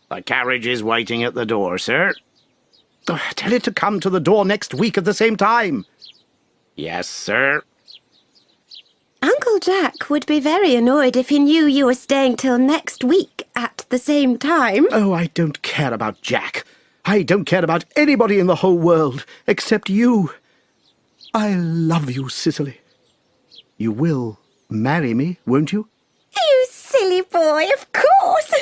The carriage is waiting at the door, sir. tell it to come to the door next week at the same time. Yes, sir. Uncle Jack would be very annoyed if he knew you were staying till next week at the same time. Oh, I don't care about Jack. I don't care about anybody in the whole world except you. I love you, Cicely. You will marry me, won't you? You silly boy, of course.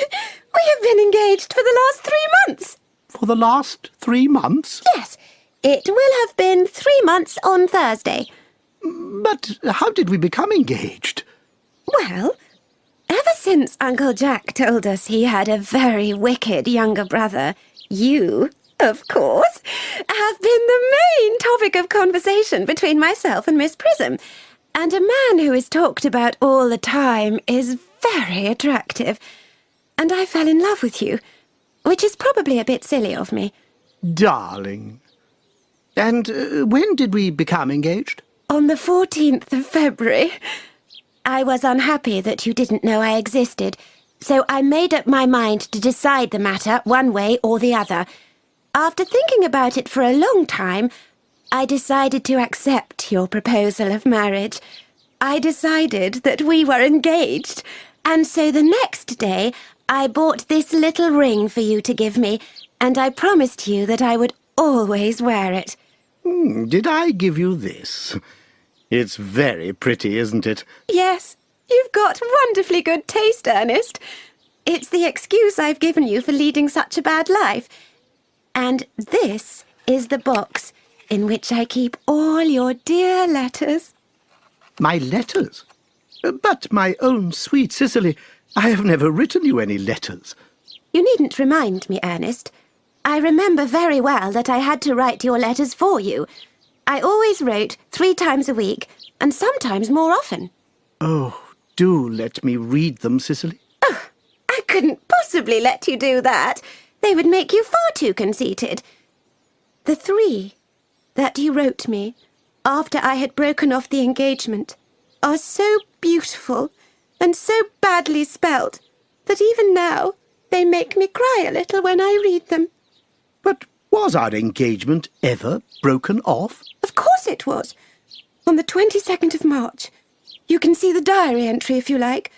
We have been engaged for the last 3 months. For the last 3 months? Yes, it will have been 3 months on Thursday. But how did we become engaged? Well, ever since Uncle Jack told us he had a very wicked younger brother, you, of course, have been the main topic of conversation between myself and Miss Prism. And a man who is talked about all the time is very attractive. And I fell in love with you, which is probably a bit silly of me. Darling. And when did we become engaged? On the 14th of February. I was unhappy that you didn't know I existed, so I made up my mind to decide the matter one way or the other. After thinking about it for a long time, I decided to accept your proposal of marriage. I decided that we were engaged, and so the next day I bought this little ring for you to give me, and I promised you that I would always wear it. Did I give you this? It's very pretty, isn't it? Yes, you've got wonderfully good taste, Ernest. It's the excuse I've given you for leading such a bad life. And this is the box in which I keep all your dear letters. My letters? But, my own sweet Cicely, I have never written you any letters. You needn't remind me, Ernest. I remember very well that I had to write your letters for you. I always wrote 3 times a week, and sometimes more often. Oh, do let me read them, Cicely. Oh, I couldn't possibly let you do that. They would make you far too conceited. The 3 that you wrote me after I had broken off the engagement are so beautiful and so badly spelt that even now they make me cry a little when I read them. But was our engagement ever broken off? Of course it was. On the 22nd of March. You can see the diary entry if you like.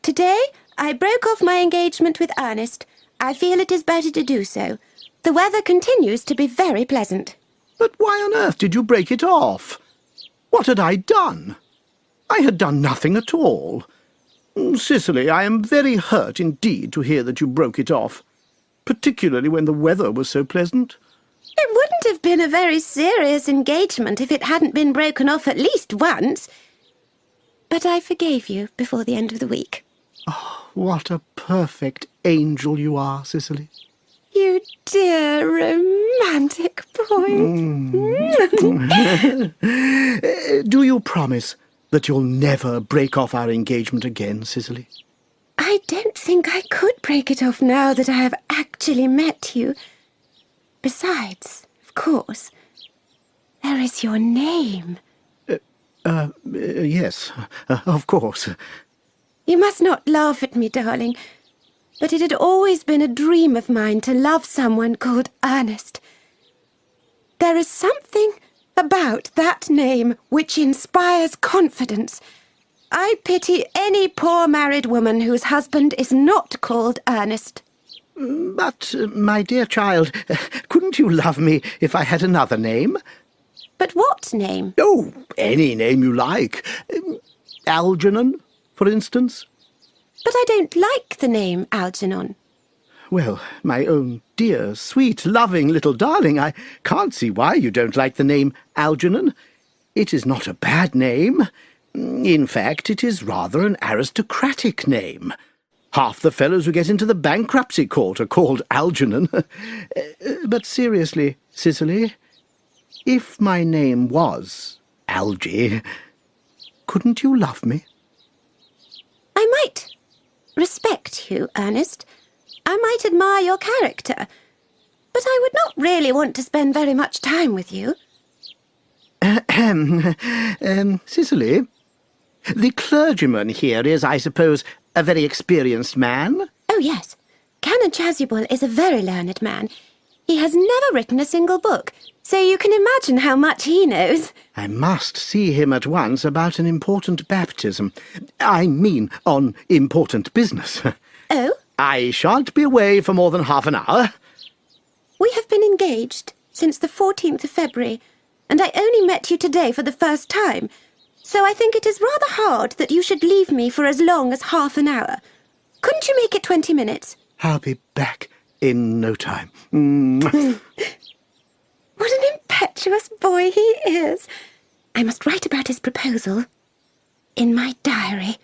Today, I broke off my engagement with Ernest. I feel it is better to do so. The weather continues to be very pleasant. But why on earth did you break it off? What had I done? I had done nothing at all. Cicely, I am very hurt indeed to hear that you broke it off, particularly when the weather was so pleasant. It wouldn't have been a very serious engagement if it hadn't been broken off at least once. But I forgave you before the end of the week. Oh, what a perfect angel you are, Cicely. You dear romantic boy. Do you promise that you'll never break off our engagement again, Cicely? I don't think I could break it off now that I have actually met you. Besides, of course, there is your name. Yes, of course. You must not laugh at me, darling, but it had always been a dream of mine to love someone called Ernest. There is something about that name which inspires confidence. I pity any poor married woman whose husband is not called Ernest. But, my dear child, couldn't you love me if I had another name? But what name? Oh, any name you like. Algernon, for instance. But I don't like the name Algernon. Well, my own dear, sweet, loving little darling, I can't see why you don't like the name Algernon. It is not a bad name. In fact, it is rather an aristocratic name. Half the fellows who get into the bankruptcy court are called Algernon. But seriously, Cicely, if my name was Algy, couldn't you love me? I might respect you, Ernest. I might admire your character. But I would not really want to spend very much time with you. Cicely, the clergyman here is, I suppose, a very experienced man? Oh, yes. Canon Chasuble is a very learned man. He has never written a single book, so you can imagine how much he knows. I must see him at once about an important baptism. I mean, on important business. Oh? I shan't be away for more than half an hour. We have been engaged since the 14th of February, and I only met you today for the first time, so I think it is rather hard that you should leave me for as long as half an hour. Couldn't you make it 20 minutes? I'll be back in no time. What an impetuous boy he is. I must write about his proposal in my diary.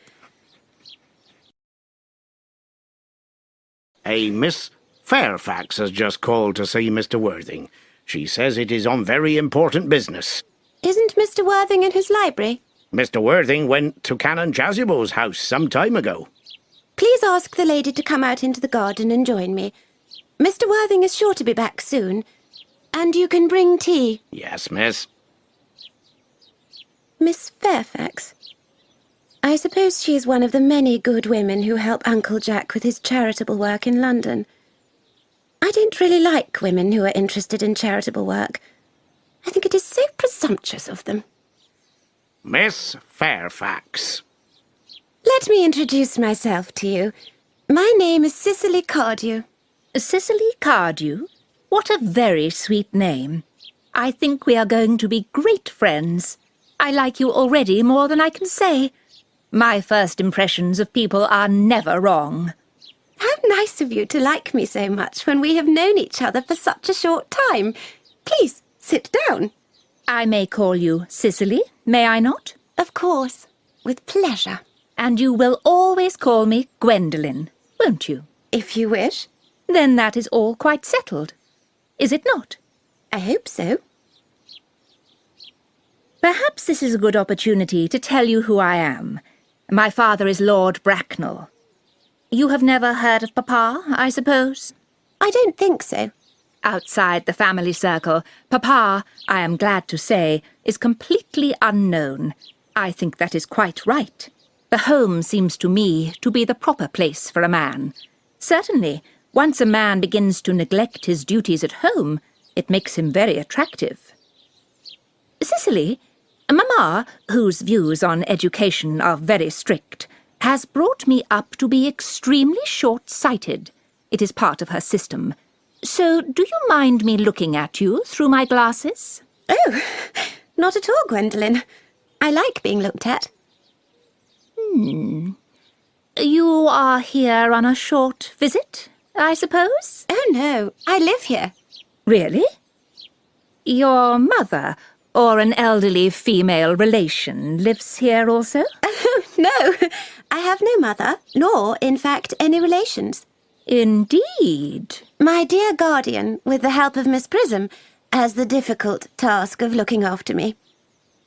A Miss Fairfax has just called to see Mr. Worthing. She says it is on very important business. Isn't Mr. Worthing in his library? Mr. Worthing went to Canon Chasuble's house some time ago. Please ask the lady to come out into the garden and join me. Mr. Worthing is sure to be back soon. And you can bring tea. Yes, miss. Miss Fairfax? I suppose she is one of the many good women who help Uncle Jack with his charitable work in London. I don't really like women who are interested in charitable work. I think it is so presumptuous of them. Miss Fairfax. Let me introduce myself to you. My name is Cicely Cardew. Cicely Cardew? What a very sweet name. I think we are going to be great friends. I like you already more than I can say. My first impressions of people are never wrong. How nice of you to like me so much when we have known each other for such a short time. Please, sit down. I may call you Cicely, may I not? Of course, with pleasure. And you will always call me Gwendolen, won't you? If you wish. Then that is all quite settled, is it not? I hope so. Perhaps this is a good opportunity to tell you who I am. My father is Lord Bracknell. You have never heard of Papa, I suppose? I don't think so. Outside the family circle, Papa, I am glad to say, is completely unknown. I think that is quite right. The home seems to me to be the proper place for a man. Certainly, once a man begins to neglect his duties at home, it makes him very attractive. Cicely, Mamma, whose views on education are very strict, has brought me up to be extremely short-sighted. It is part of her system. So do you mind me looking at you through my glasses? Oh, not at all, Gwendolen. I like being looked at. You are here on a short visit, I suppose? Oh, no, I live here. Really? Your mother, or an elderly female relation, lives here also? No, I have no mother, nor, in fact, any relations. Indeed. My dear guardian, with the help of Miss Prism, has the difficult task of looking after me.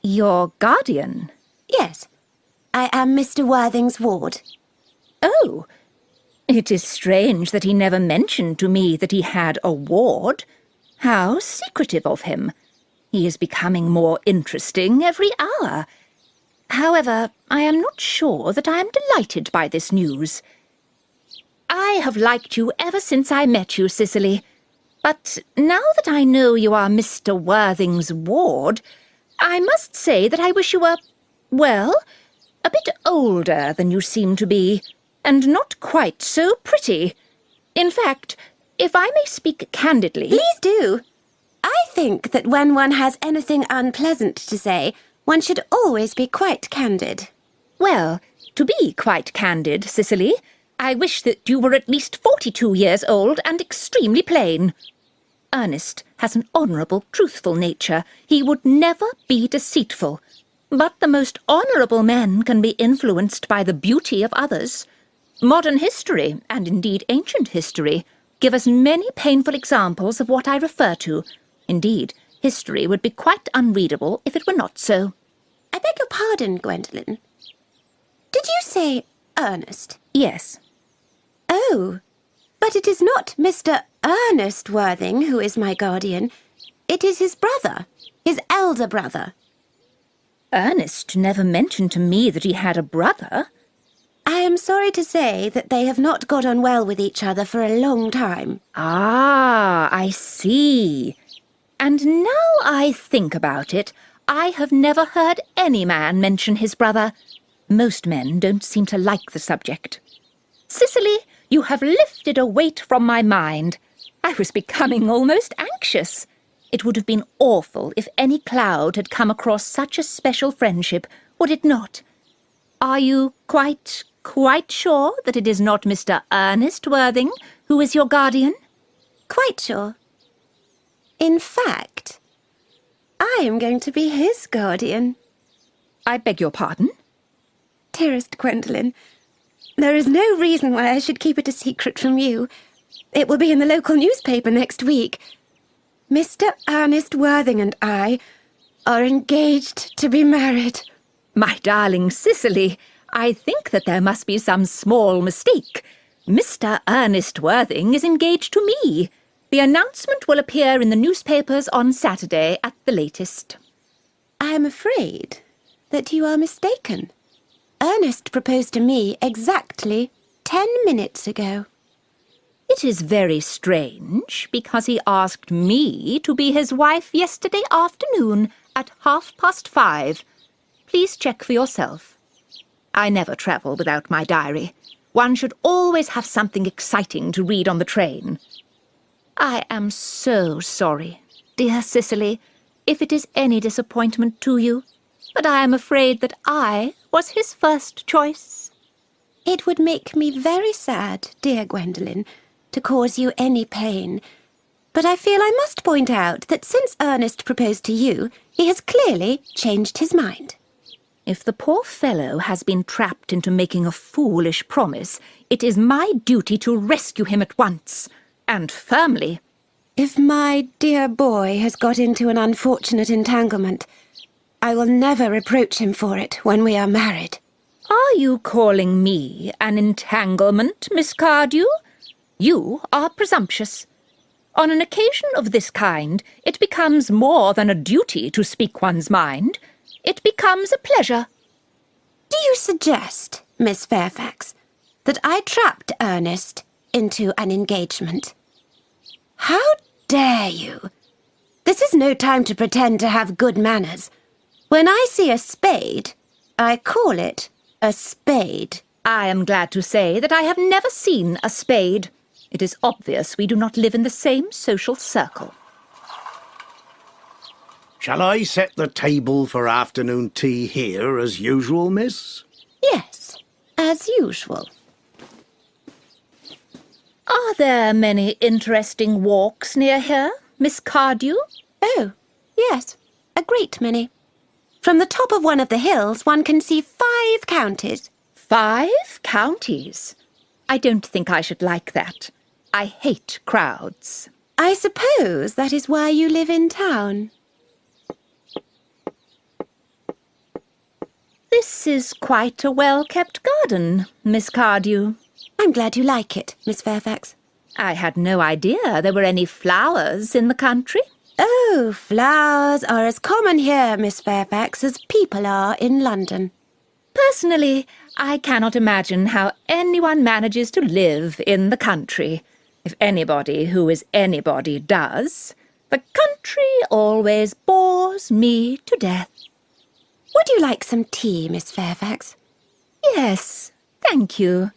Your guardian? Yes, I am Mr. Worthing's ward. Oh, it is strange that he never mentioned to me that he had a ward. How secretive of him. He is becoming more interesting every hour. However, I am not sure that I am delighted by this news. I have liked you ever since I met you, Cicely. But now that I know you are Mr. Worthing's ward, I must say that I wish you were, well, a bit older than you seem to be, and not quite so pretty. In fact, if I may speak candidly— Please do. I think that when one has anything unpleasant to say, one should always be quite candid. Well, to be quite candid, Cicely, I wish that you were at least 42 years old and extremely plain. Ernest has an honourable, truthful nature. He would never be deceitful. But the most honourable men can be influenced by the beauty of others. Modern history, and indeed ancient history, give us many painful examples of what I refer to. Indeed, history would be quite unreadable if it were not so. I beg your pardon, Gwendolen. Did you say Ernest? Yes. Oh, but it is not Mr. Ernest Worthing who is my guardian. It is his brother, his elder brother. Ernest never mentioned to me that he had a brother. I am sorry to say that they have not got on well with each other for a long time. Ah, I see. And now I think about it, I have never heard any man mention his brother. Most men don't seem to like the subject. Cicely, you have lifted a weight from my mind. I was becoming almost anxious. It would have been awful if any cloud had come across such a special friendship, would it not? Are you quite sure that it is not Mr. Ernest Worthing who is your guardian? Quite sure. In fact, I am going to be his guardian. I beg your pardon? Dearest Gwendolen, there is no reason why I should keep it a secret from you. It will be in the local newspaper next week. Mr. Ernest Worthing and I are engaged to be married. My darling Cicely, I think that there must be some small mistake. Mr. Ernest Worthing is engaged to me. The announcement will appear in the newspapers on Saturday at the latest. I am afraid that you are mistaken. Ernest proposed to me exactly 10 minutes ago. It is very strange, because he asked me to be his wife yesterday afternoon at 5:30. Please check for yourself. I never travel without my diary. One should always have something exciting to read on the train. I am so sorry, dear Cicely, if it is any disappointment to you, but I am afraid that I was his first choice. It would make me very sad, dear Gwendolen, to cause you any pain, but I feel I must point out that since Ernest proposed to you, he has clearly changed his mind. If the poor fellow has been trapped into making a foolish promise, it is my duty to rescue him at once, and firmly. If my dear boy has got into an unfortunate entanglement, I will never reproach him for it when we are married. Are you calling me an entanglement, Miss Cardew? You are presumptuous. On an occasion of this kind, it becomes more than a duty to speak one's mind. It becomes a pleasure. Do you suggest, Miss Fairfax, that I trapped Ernest into an engagement? How dare you? This is no time to pretend to have good manners. When I see a spade, I call it a spade. I am glad to say that I have never seen a spade. It is obvious we do not live in the same social circle. Shall I set the table for afternoon tea here as usual, miss? Yes, as usual. Are there many interesting walks near here, Miss Cardew? Oh, yes, a great many. From the top of one of the hills, one can see 5 counties. 5 counties? I don't think I should like that. I hate crowds. I suppose that is why you live in town. This is quite a well-kept garden, Miss Cardew. I'm glad you like it, Miss Fairfax. I had no idea there were any flowers in the country. Oh, flowers are as common here, Miss Fairfax, as people are in London. Personally, I cannot imagine how anyone manages to live in the country. If anybody who is anybody does, the country always bores me to death. Would you like some tea, Miss Fairfax? Yes, thank you.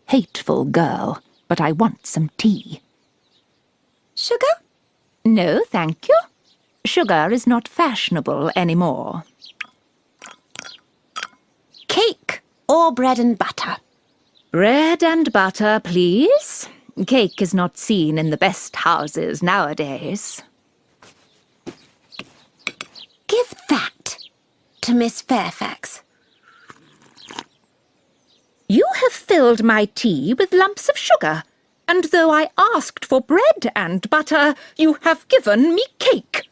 Hateful girl, but I want some tea. Sugar? No, thank you. Sugar is not fashionable anymore. Cake or bread and butter? Bread and butter, please. Cake is not seen in the best houses nowadays. Give that to Miss Fairfax. You have filled my tea with lumps of sugar, and though I asked for bread and butter, you have given me cake.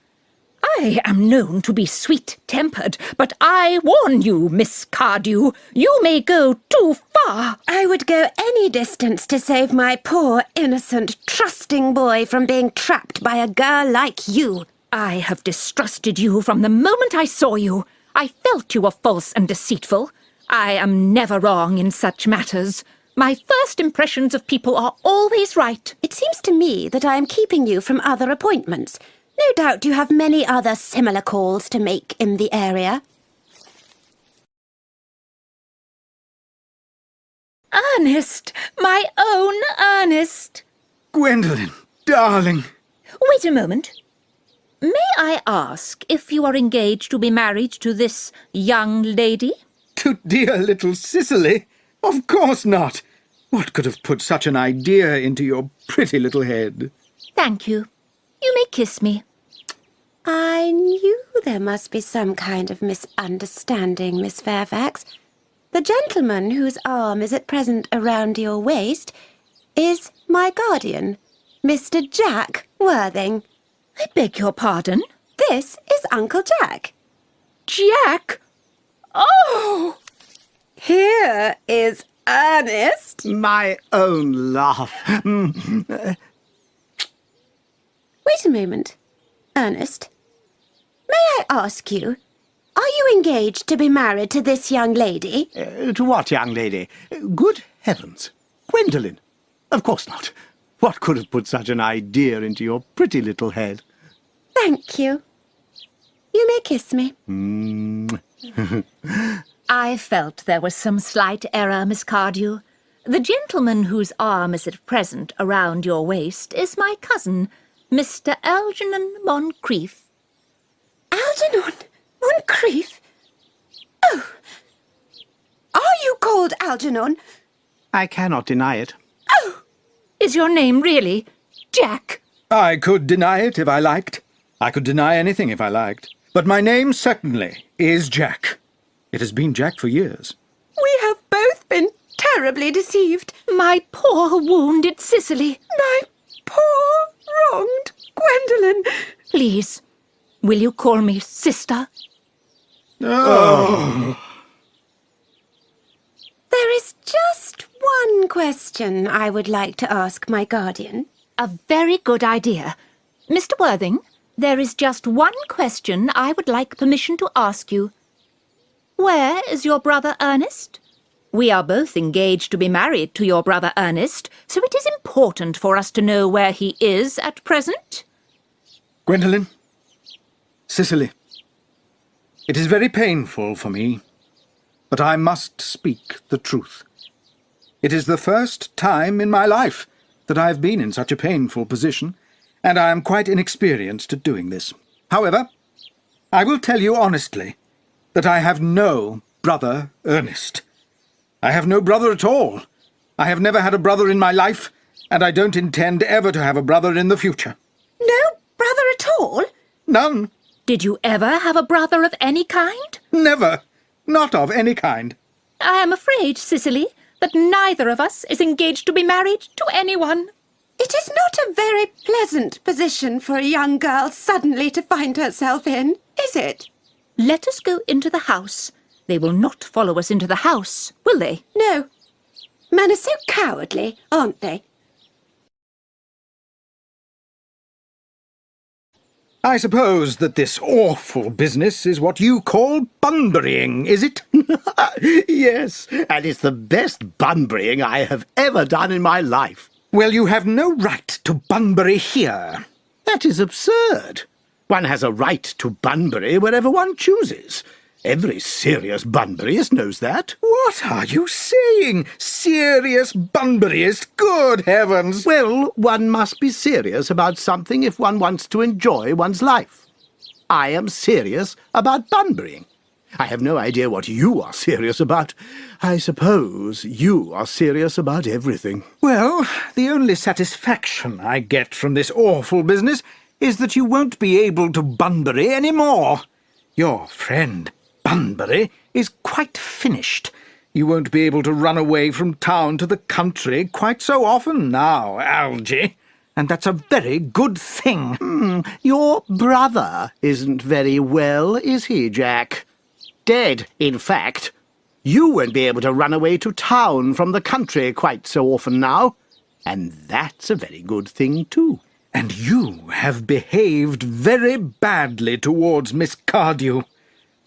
I am known to be sweet-tempered, but I warn you, Miss Cardew, you may go too far. I would go any distance to save my poor, innocent, trusting boy from being trapped by a girl like you. I have distrusted you from the moment I saw you. I felt you were false and deceitful. I am never wrong in such matters. My first impressions of people are always right. It seems to me that I am keeping you from other appointments. No doubt you have many other similar calls to make in the area. Ernest! My own Ernest! Gwendolen, darling. Wait a moment. May I ask if you are engaged to be married to this young lady? To dear little Cicely? Of course not. What could have put such an idea into your pretty little head? Thank you. You may kiss me. I knew there must be some kind of misunderstanding, Miss Fairfax. The gentleman whose arm is at present around your waist is my guardian, Mr. Jack Worthing. I beg your pardon? This is Uncle Jack. Jack? Oh! Here is Ernest. My own laugh. Wait a moment. Ernest, may I ask you, are you engaged to be married to this young lady? To what young lady? Good heavens. Gwendolen. Of course not. What could have put such an idea into your pretty little head? Thank you. You may kiss me. I felt there was some slight error, Miss Cardew. The gentleman whose arm is at present around your waist is my cousin, Mr. Algernon Moncrief. Algernon Moncrief? Oh, are you called Algernon? I cannot deny it. Oh, Is your name really Jack? I could deny it if I liked. I could deny anything if I liked. But my name certainly is Jack. It has been Jack for years. we have both been terribly deceived. My poor wounded Cicely. My poor wronged Gwendolen. Please, will you call me sister? Oh. There is just one question I would like to ask my guardian. A very good idea. Mr. Worthing, there is just one question I would like permission to ask you. Where is your brother Ernest? We are both engaged to be married to your brother Ernest, so it is important for us to know where he is at present. Gwendolen, Cicely, it is very painful for me, but I must speak the truth. It is the first time in my life that I have been in such a painful position, and I am quite inexperienced at doing this. However, I will tell you honestly that I have no brother Ernest. I have no brother at all. I have never had a brother in my life, and I don't intend ever to have a brother in the future. No brother at all? None. Did you ever have a brother of any kind? Never. Not of any kind. I am afraid, Cicely, that neither of us is engaged to be married to anyone. It is not a very pleasant position for a young girl suddenly to find herself in, is it? Let us go into the house. They will not follow us into the house, will they? No. Men are so cowardly, aren't they? I suppose that this awful business is what you call bunburying, is it? Yes, and it's the best bunburying I have ever done in my life. Well, you have no right to bunbury here. That is absurd. One has a right to bunbury wherever one chooses. Every serious bunburyist knows that. What are you saying? Serious bunburyist? Good heavens! Well, one must be serious about something if one wants to enjoy one's life. I am serious about bunburying. I have no idea what you are serious about. I suppose you are serious about everything. Well, the only satisfaction I get from this awful business is that you won't be able to bunbury any more. Your friend Bunbury is quite finished. You won't be able to run away from town to the country quite so often now, Algy. And that's a very good thing. Your brother isn't very well, is he, Jack? Dead, in fact. You won't be able to run away to town from the country quite so often now. And that's a very good thing, too. And you have behaved very badly towards Miss Cardew.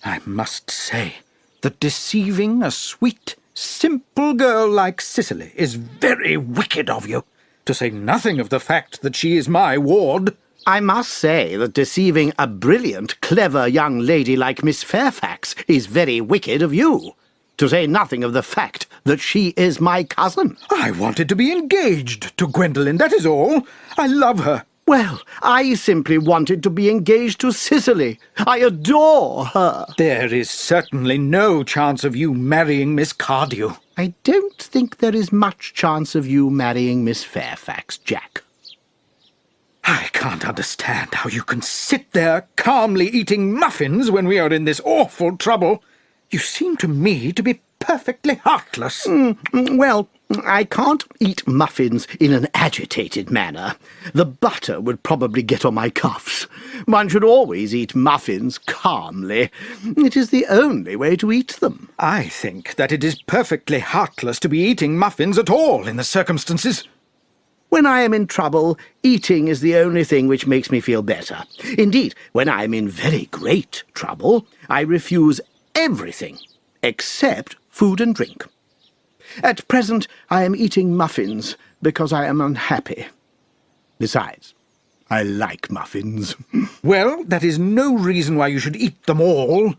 I must say that deceiving a sweet, simple girl like Cicely is very wicked of you, to say nothing of the fact that she is my ward. I must say that deceiving a brilliant, clever young lady like Miss Fairfax is very wicked of you, to say nothing of the fact that she is my cousin. I wanted to be engaged to Gwendolen, that is all. I love her. Well, I simply wanted to be engaged to Cicely. I adore her. There is certainly no chance of you marrying Miss Cardew. I don't think there is much chance of you marrying Miss Fairfax, Jack. I can't understand how you can sit there calmly eating muffins when we are in this awful trouble. You seem to me to be perfectly heartless. Well, I can't eat muffins in an agitated manner. The butter would probably get on my cuffs. One should always eat muffins calmly. It is the only way to eat them. I think that it is perfectly heartless to be eating muffins at all in the circumstances. When I am in trouble, eating is the only thing which makes me feel better. Indeed, when I am in very great trouble, I refuse everything except food and drink. At present, I am eating muffins because I am unhappy. Besides, I like muffins. Well, that is no reason why you should eat them all.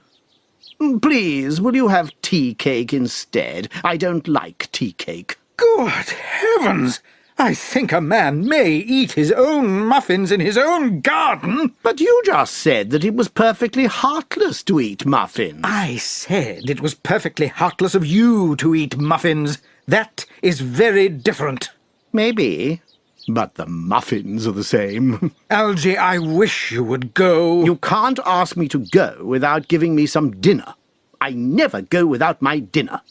Please, will you have tea cake instead? I don't like tea cake. Good heavens! I think a man may eat his own muffins in his own garden. But you just said that it was perfectly heartless to eat muffins. I said it was perfectly heartless of you to eat muffins. That is very different. Maybe, but the muffins are the same. Algy, I wish you would go. You can't ask me to go without giving me some dinner. I never go without my dinner.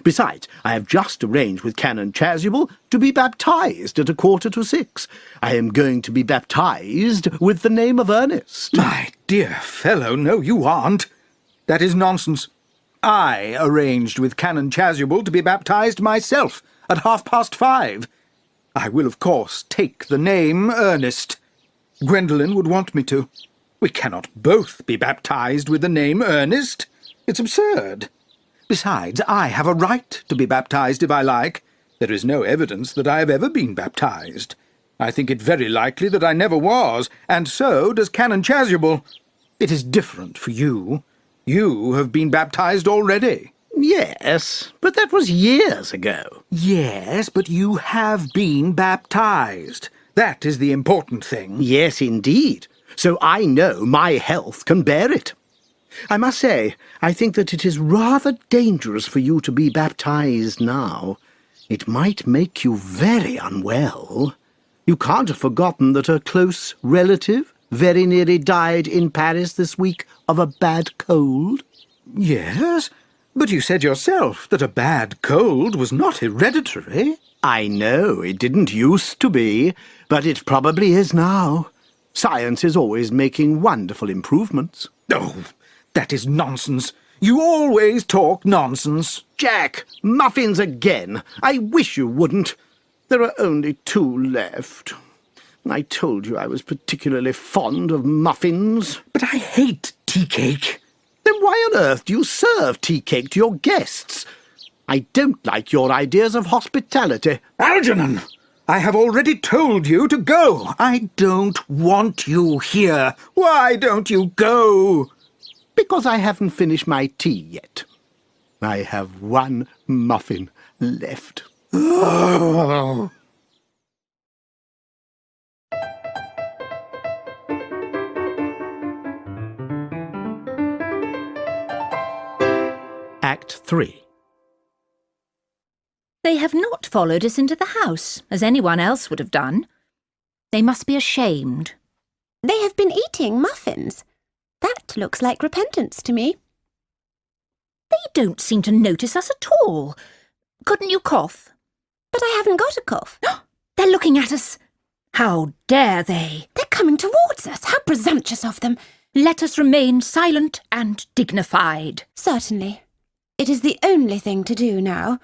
Besides, I have just arranged with Canon Chasuble to be baptized at 6:15. I am going to be baptized with the name of Ernest. My dear fellow, no, you aren't. That is nonsense. I arranged with Canon Chasuble to be baptized myself at 5:30. I will, of course, take the name Ernest. Gwendolen would want me to. We cannot both be baptized with the name Ernest. It's absurd. Besides, I have a right to be baptized if I like. There is no evidence that I have ever been baptized. I think it very likely that I never was, and so does Canon Chasuble. It is different for you. You have been baptized already. Yes, but that was years ago. Yes, but you have been baptized. That is the important thing. Yes, indeed. So I know my health can bear it. I must say, I think that it is rather dangerous for you to be baptized now. It might make you very unwell. You can't have forgotten that a close relative very nearly died in Paris this week of a bad cold. Yes, but you said yourself that a bad cold was not hereditary. I know, it didn't used to be, but it probably is now. Science is always making wonderful improvements. Oh, that is nonsense. You always talk nonsense. Jack, muffins again. I wish you wouldn't. There are only 2 left. I told you I was particularly fond of muffins. But I hate tea cake. Then why on earth do you serve tea cake to your guests? I don't like your ideas of hospitality. Algernon, I have already told you to go. I don't want you here. Why don't you go? Because I haven't finished my tea yet. I have 1 muffin left. Act 3. They have not followed us into the house, as anyone else would have done. They must be ashamed. They have been eating muffins. That looks like repentance to me. They don't seem to notice us at all. Couldn't you cough? But I haven't got a cough. They're looking at us. How dare they? They're coming towards us. How presumptuous of them. Let us remain silent and dignified. Certainly. It is the only thing to do now.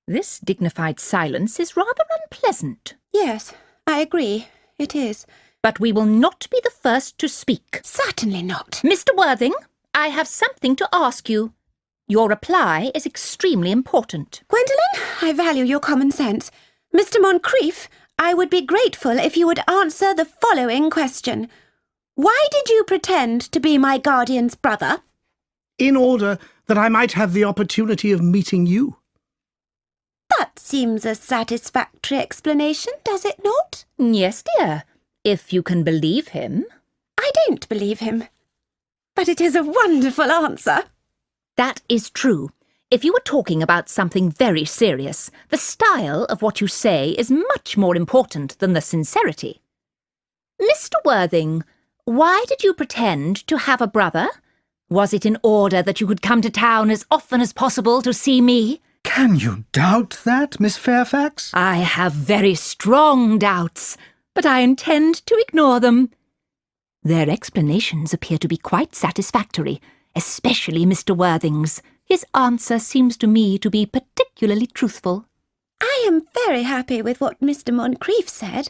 This dignified silence is rather unpleasant. Yes, I agree. It is. But we will not be the first to speak. Certainly not. Mr. Worthing, I have something to ask you. Your reply is extremely important. Gwendolen, I value your common sense. Mr. Moncrief, I would be grateful if you would answer the following question. Why did you pretend to be my guardian's brother? In order that I might have the opportunity of meeting you. That seems a satisfactory explanation, does it not? Yes, dear, if you can believe him. I don't believe him. But it is a wonderful answer. That is true. If you were talking about something very serious, the style of what you say is much more important than the sincerity. Mr. Worthing, why did you pretend to have a brother? Was it in order that you could come to town as often as possible to see me? Can you doubt that, Miss Fairfax? I have very strong doubts, but I intend to ignore them. Their explanations appear to be quite satisfactory, especially Mr. Worthing's. His answer seems to me to be particularly truthful. I am very happy with what Mr. Moncrief said.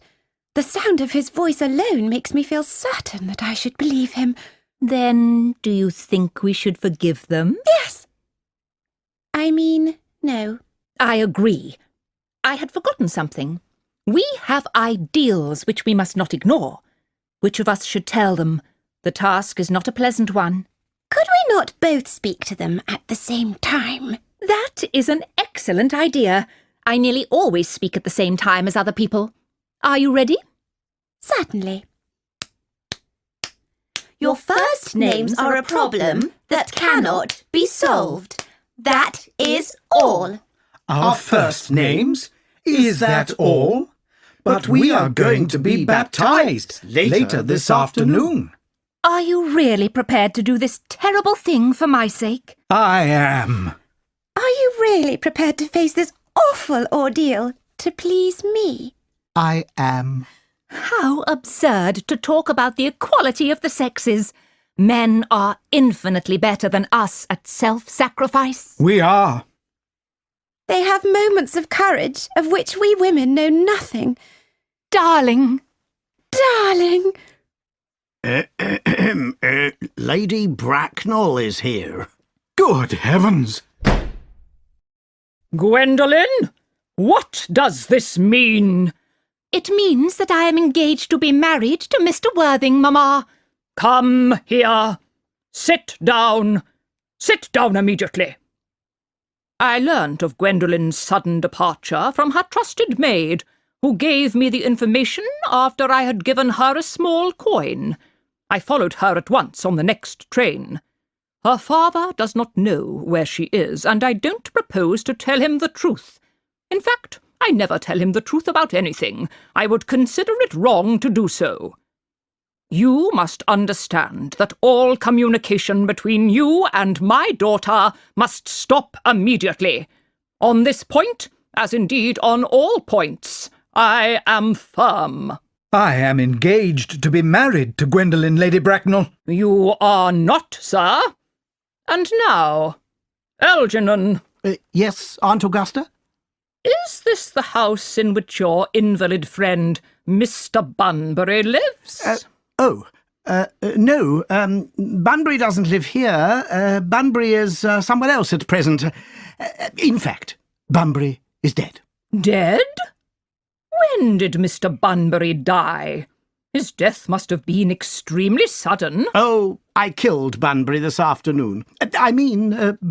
The sound of his voice alone makes me feel certain that I should believe him. Then do you think we should forgive them? Yes. I mean, no. I agree. I had forgotten something. We have ideals which we must not ignore. Which of us should tell them? The task is not a pleasant one. Could we not both speak to them at the same time? That is an excellent idea. I nearly always speak at the same time as other people. Are you ready? Certainly. Your first names are a problem that cannot be solved. That is all. Our first names? Is that all? But we are going to be baptized later this afternoon. Are you really prepared to do this terrible thing for my sake? I am. Are you really prepared to face this awful ordeal to please me? I am. How absurd to talk about the equality of the sexes. Men are infinitely better than us at self-sacrifice. We are. They have moments of courage of which we women know nothing. Darling! Darling! Lady Bracknell is here. Good heavens! Gwendolen, what does this mean? It means that I am engaged to be married to Mr. Worthing, Mamma. Come here. Sit down. Sit down immediately. I learnt of Gwendolen's sudden departure from her trusted maid, who gave me the information after I had given her a small coin. I followed her at once on the next train. Her father does not know where she is, and I don't propose to tell him the truth. In fact, I never tell him the truth about anything. I would consider it wrong to do so. You must understand that all communication between you and my daughter must stop immediately. On this point, as indeed on all points, I am firm. I am engaged to be married to Gwendolen, Lady Bracknell. You are not, sir. And now, Algernon. Yes, Aunt Augusta? Is this the house in which your invalid friend, Mr. Bunbury, lives? No. Bunbury doesn't live here. Bunbury is somewhere else at present. In fact, Bunbury is dead. Dead? When did Mr. Bunbury die? His death must have been extremely sudden. Oh, I killed Bunbury this afternoon.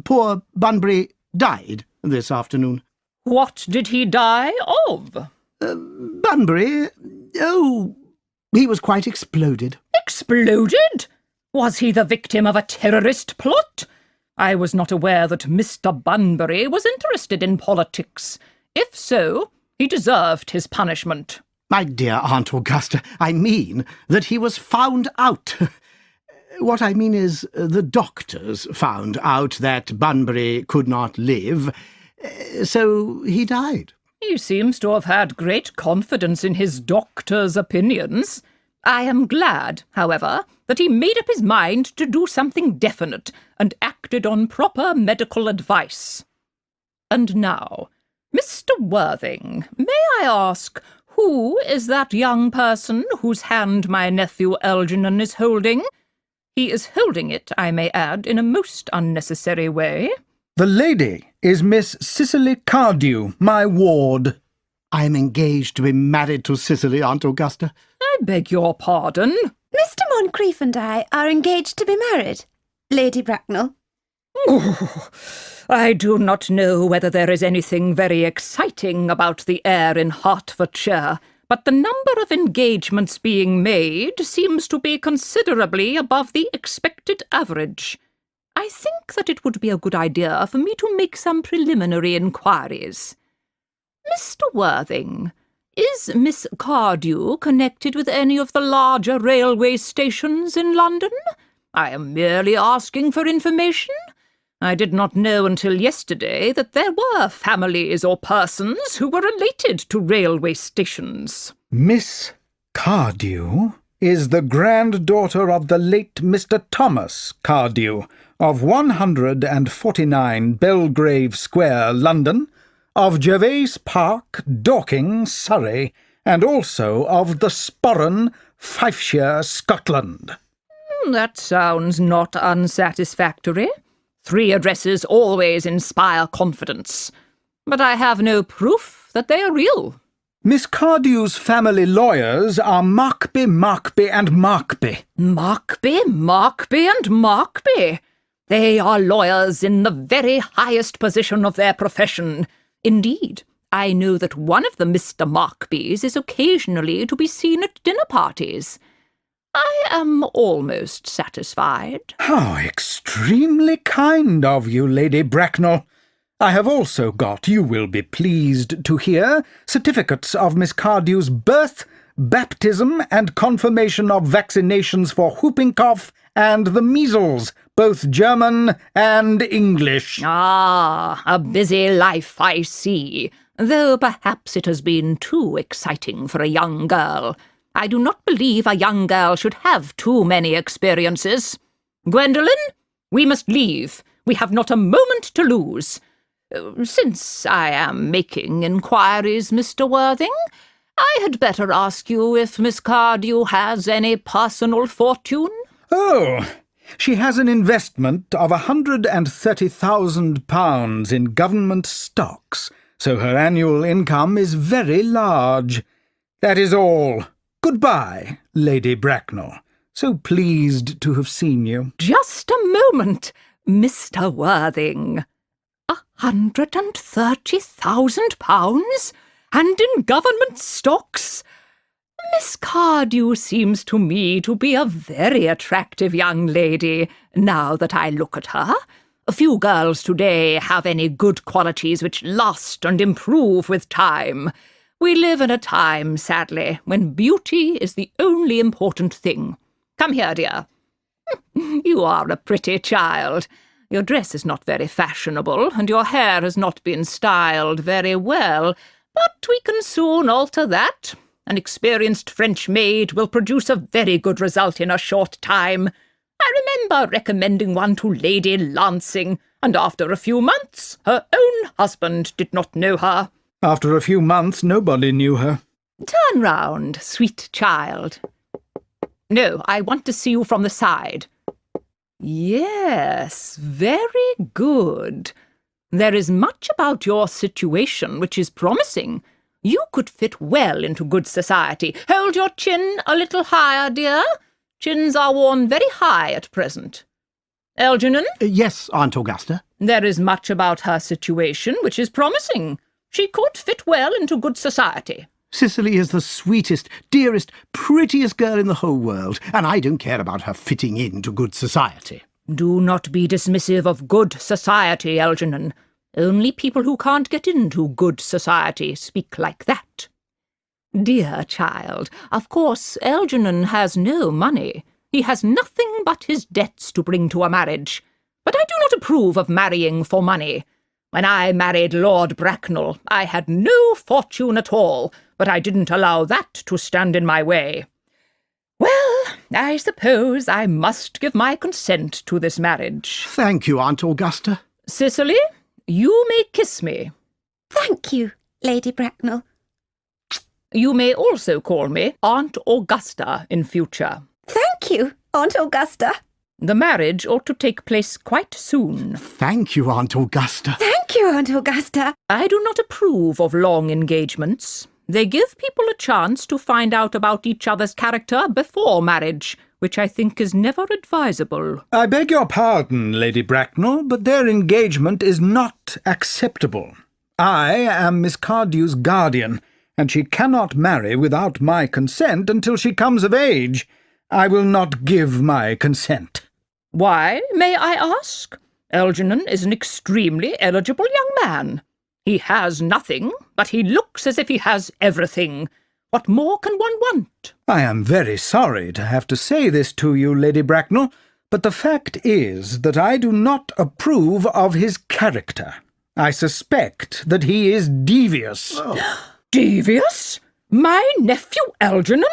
Poor Bunbury died this afternoon. What did he die of? Bunbury? Oh, he was quite exploded. Exploded? Was he the victim of a terrorist plot? I was not aware that Mr. Bunbury was interested in politics. If so, he deserved his punishment. My dear Aunt Augusta, I mean that he was found out. What I mean is the doctors found out that Bunbury could not live, so he died. He seems to have had great confidence in his doctor's opinions. I am glad, however, that he made up his mind to do something definite and acted on proper medical advice. And now, Mr. Worthing, may I ask, who is that young person whose hand my nephew Algernon is holding? He is holding it, I may add, in a most unnecessary way. The lady is Miss Cicely Cardew, my ward. I am engaged to be married to Cicely, Aunt Augusta. I beg your pardon? Mr. Moncrief and I are engaged to be married, Lady Bracknell. Oh, I do not know whether there is anything very exciting about the air in Hertfordshire, but the number of engagements being made seems to be considerably above the expected average. I think that it would be a good idea for me to make some preliminary inquiries. Mr. Worthing, is Miss Cardew connected with any of the larger railway stations in London? I am merely asking for information. I did not know until yesterday that there were families or persons who were related to railway stations. Miss Cardew is the granddaughter of the late Mr. Thomas Cardew, of 149 Belgrave Square, London, of Gervase Park, Dorking, Surrey, and also of the Sporran, Fifeshire, Scotland. That sounds not unsatisfactory. 3 addresses always inspire confidence. But I have no proof that they are real. Miss Cardew's family lawyers are Markby, Markby and Markby. Markby, Markby and Markby. They are lawyers in the very highest position of their profession. Indeed, I know that one of the Mr. Markbys is occasionally to be seen at dinner parties. I am almost satisfied. How extremely kind of you, Lady Bracknell. I have also got, you will be pleased to hear, certificates of Miss Cardew's birth, baptism, and confirmation of vaccinations for whooping cough and the measles, both German and English. Ah, a busy life, I see, though perhaps it has been too exciting for a young girl. I do not believe a young girl should have too many experiences. Gwendolen, we must leave. We have not a moment to lose. Since I am making inquiries, Mr. Worthing, I had better ask you if Miss Cardew has any personal fortune. Oh, she has an investment of £130,000 in government stocks, so her annual income is very large. That is all. Goodbye, Lady Bracknell. So pleased to have seen you. Just a moment, Mr. Worthing. £130,000? and in government stocks. Miss Cardew seems to me to be a very attractive young lady, now that I look at her. Few girls today have any good qualities which last and improve with time. We live in a time, sadly, when beauty is the only important thing. Come here, dear. You are a pretty child. Your dress is not very fashionable, and your hair has not been styled very well, but we can soon alter that. An experienced French maid will produce a very good result in a short time. I remember recommending one to Lady Lancing, and after a few months her own husband did not know her. After a few months, nobody knew her. Turn round, sweet child. No, I want to see you from the side. Yes, very good. There is much about your situation which is promising. You could fit well into good society. Hold your chin a little higher, dear. Chins are worn very high at present. Algernon? Yes, Aunt Augusta. There is much about her situation which is promising. She could fit well into good society. Cicely is the sweetest, dearest, prettiest girl in the whole world, and I don't care about her fitting into good society. Do not be dismissive of good society, Algernon. Only people who can't get into good society speak like that. Dear child, of course Algernon has no money. He has nothing but his debts to bring to a marriage. But I do not approve of marrying for money. When I married Lord Bracknell, I had no fortune at all, but I didn't allow that to stand in my way. Well, I suppose I must give my consent to this marriage. Thank you, Aunt Augusta. Cicely, you may kiss me. Thank you, Lady Bracknell. You may also call me Aunt Augusta in future. Thank you, Aunt Augusta. The marriage ought to take place quite soon. Thank you, Aunt Augusta. Thank you, Aunt Augusta. I do not approve of long engagements. They give people a chance to find out about each other's character before marriage, which I think is never advisable. I beg your pardon, Lady Bracknell, but their engagement is not acceptable. I am Miss Cardew's guardian, and she cannot marry without my consent until she comes of age. I will not give my consent. Why, may I ask? Algernon is an extremely eligible young man. He has nothing, but he looks as if he has everything. What more can one want? I am very sorry to have to say this to you, Lady Bracknell, but the fact is that I do not approve of his character. I suspect that he is devious. Oh. Devious? My nephew Algernon?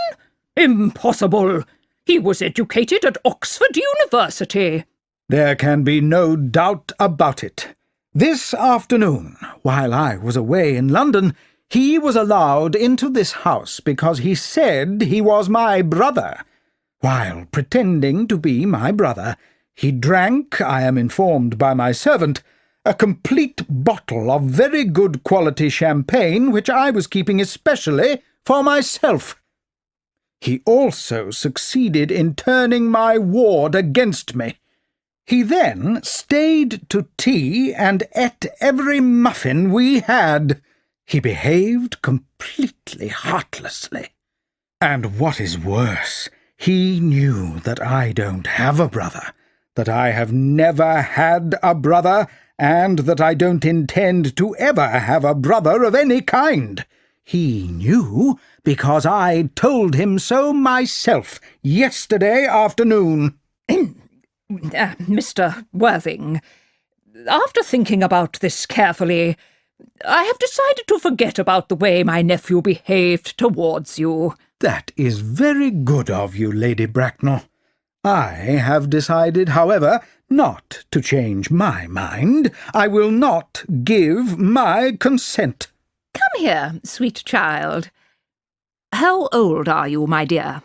Impossible! He was educated at Oxford University. There can be no doubt about it. This afternoon, while I was away in London, he was allowed into this house because he said he was my brother. While pretending to be my brother, he drank, I am informed by my servant, a complete bottle of very good quality champagne which I was keeping especially for myself. He also succeeded in turning my ward against me. He then stayed to tea and ate every muffin we had. He behaved completely heartlessly. And what is worse, he knew that I don't have a brother, that I have never had a brother, and that I don't intend to ever have a brother of any kind. He knew because I told him so myself yesterday afternoon. Mr. Worthing, after thinking about this carefully, I have decided to forget about the way my nephew behaved towards you. That is very good of you, Lady Bracknell. I have decided, however, not to change my mind. I will not give my consent. Come here, sweet child. How old are you, my dear?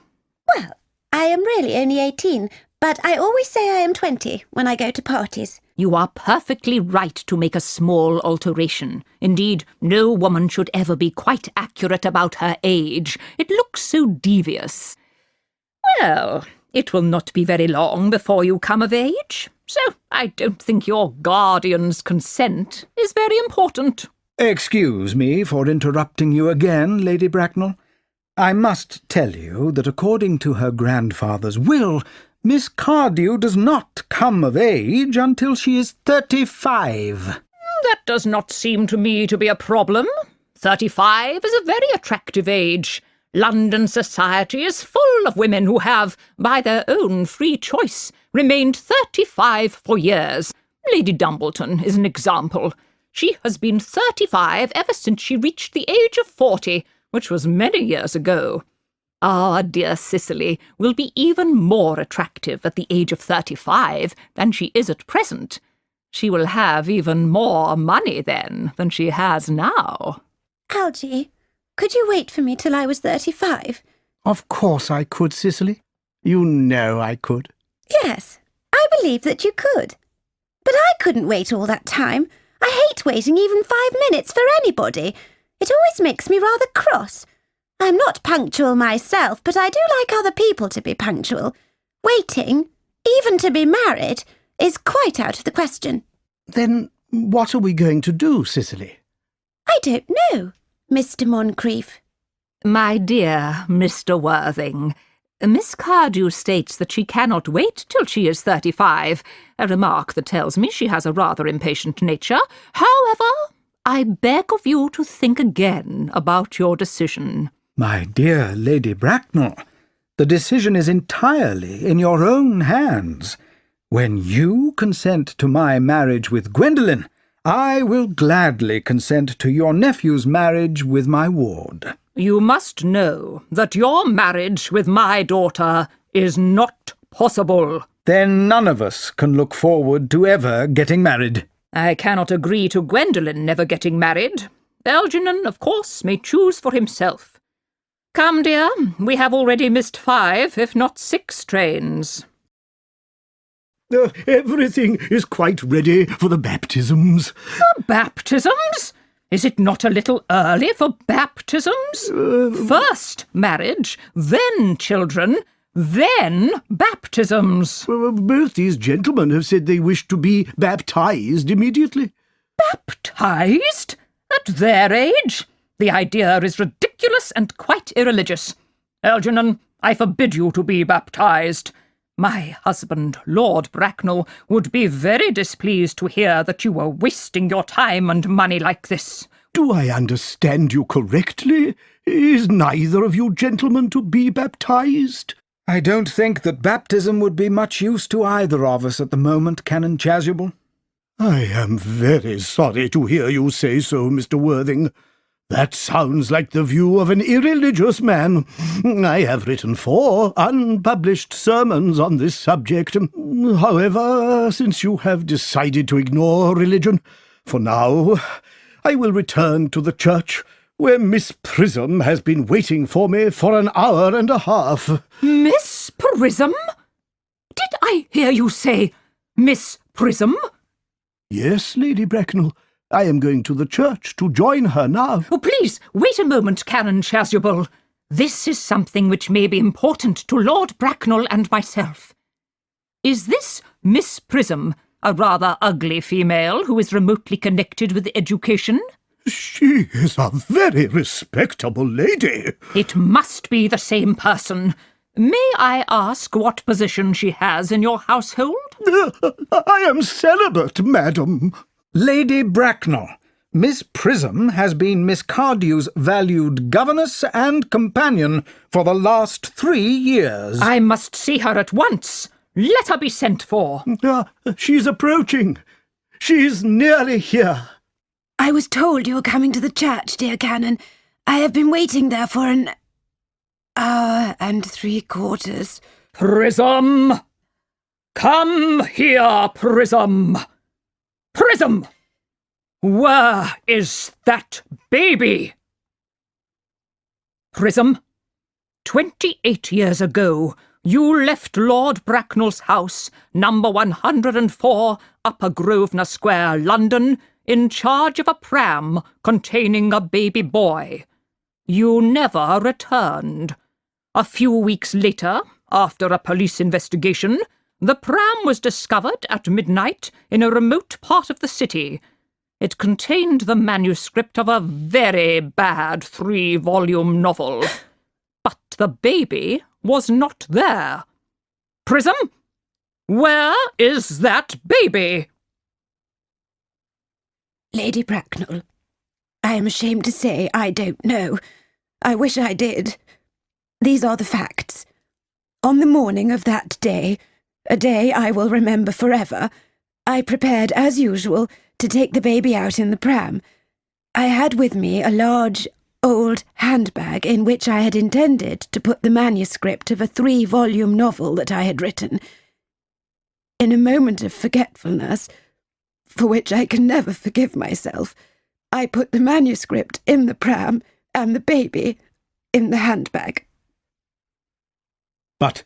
Well, I am really only 18, but I always say I am 20 when I go to parties. You are perfectly right to make a small alteration. Indeed, no woman should ever be quite accurate about her age. It looks so devious. Well, it will not be very long before you come of age, so I don't think your guardian's consent is very important. Excuse me for interrupting you again, Lady Bracknell. I must tell you that according to her grandfather's will, Miss Cardew does not come of age until she is 35. That does not seem to me to be a problem. 35 is a very attractive age. London society is full of women who have, by their own free choice, remained 35 for years. Lady Dumbleton is an example. She has been 35 ever since she reached the age of 40, which was many years ago. Our dear Cicely will be even more attractive at the age of 35 than she is at present. She will have even more money then than she has now. Algy, could you wait for me till I was 35? Of course I could, Cicely. You know I could. Yes, I believe that you could. But I couldn't wait all that time. I hate waiting even 5 minutes for anybody. It always makes me rather cross. I'm not punctual myself, but I do like other people to be punctual. Waiting, even to be married, is quite out of the question. Then what are we going to do, Cicely? I don't know, Mr. Moncrief. My dear Mr. Worthing, Miss Cardew states that she cannot wait till she is 35, a remark that tells me she has a rather impatient nature. However, I beg of you to think again about your decision. My dear Lady Bracknell, the decision is entirely in your own hands. When you consent to my marriage with Gwendolen, I will gladly consent to your nephew's marriage with my ward. You must know that your marriage with my daughter is not possible. Then none of us can look forward to ever getting married. I cannot agree to Gwendolen never getting married. Algernon, of course, may choose for himself. Come, dear, we have already missed 5, if not 6 trains. Everything is quite ready for the baptisms. For baptisms? Is it not a little early for baptisms? First marriage, then children, then baptisms. Both these gentlemen have said they wish to be baptized immediately. Baptized? At their age? The idea is ridiculous and quite irreligious. Algernon, I forbid you to be baptized. My husband, Lord Bracknell, would be very displeased to hear that you were wasting your time and money like this. Do I understand you correctly? Is neither of you gentlemen to be baptized? I don't think that baptism would be much use to either of us at the moment, Canon Chasuble. I am very sorry to hear you say so, Mr. Worthing. That sounds like the view of an irreligious man. I have written 4 unpublished sermons on this subject. However, since you have decided to ignore religion, for now, I will return to the church, where Miss Prism has been waiting for me for an hour and a half. Miss Prism? Did I hear you say Miss Prism? Yes, Lady Bracknell. I am going to the church to join her now. Oh, please, wait a moment, Canon Chasuble. This is something which may be important to Lord Bracknell and myself. Is this Miss Prism a rather ugly female who is remotely connected with education? She is a very respectable lady. It must be the same person. May I ask what position she has in your household? I am celibate, madam. Lady Bracknell, Miss Prism has been Miss Cardew's valued governess and companion for the last 3 years. I must see her at once. Let her be sent for. She's approaching. She's nearly here. I was told you were coming to the church, dear Canon. I have been waiting there for an hour and 3/4. Prism! Come here, Prism! Prism! Where is that baby? Prism, 28 years ago, you left Lord Bracknell's house, number 104, Upper Grosvenor Square, London, in charge of a pram containing a baby boy. You never returned. A few weeks later, after a police investigation, the pram was discovered at midnight in a remote part of the city. It contained the manuscript of a very bad 3-volume novel. But the baby was not there. Prism, where is that baby? Lady Bracknell, I am ashamed to say I don't know. I wish I did. These are the facts. On the morning of that day, a day I will remember forever, I prepared, as usual, to take the baby out in the pram. I had with me a large, old handbag in which I had intended to put the manuscript of a 3-volume novel that I had written. In a moment of forgetfulness, for which I can never forgive myself, I put the manuscript in the pram and the baby in the handbag. But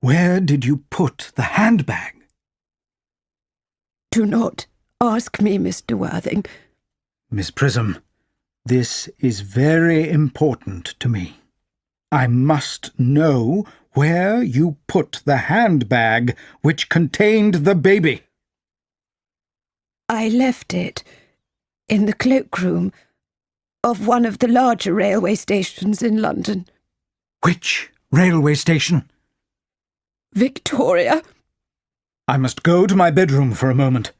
where did you put the handbag? Do not ask me, Mr. Worthing. Miss Prism, this is very important to me. I must know where you put the handbag which contained the baby. I left it in the cloakroom of one of the larger railway stations in London. Which railway station? Victoria. I must go to my bedroom for a moment.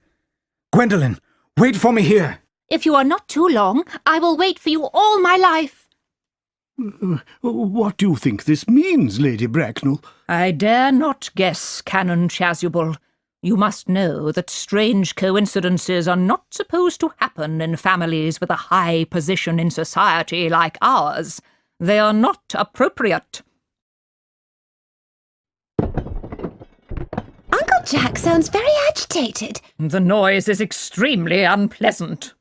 Gwendolen, wait for me here. If you are not too long, I will wait for you all my life. What do you think this means, Lady Bracknell? I dare not guess, Canon Chasuble. You must know that strange coincidences are not supposed to happen in families with a high position in society like ours. They are not appropriate. Uncle Jack sounds very agitated. The noise is extremely unpleasant.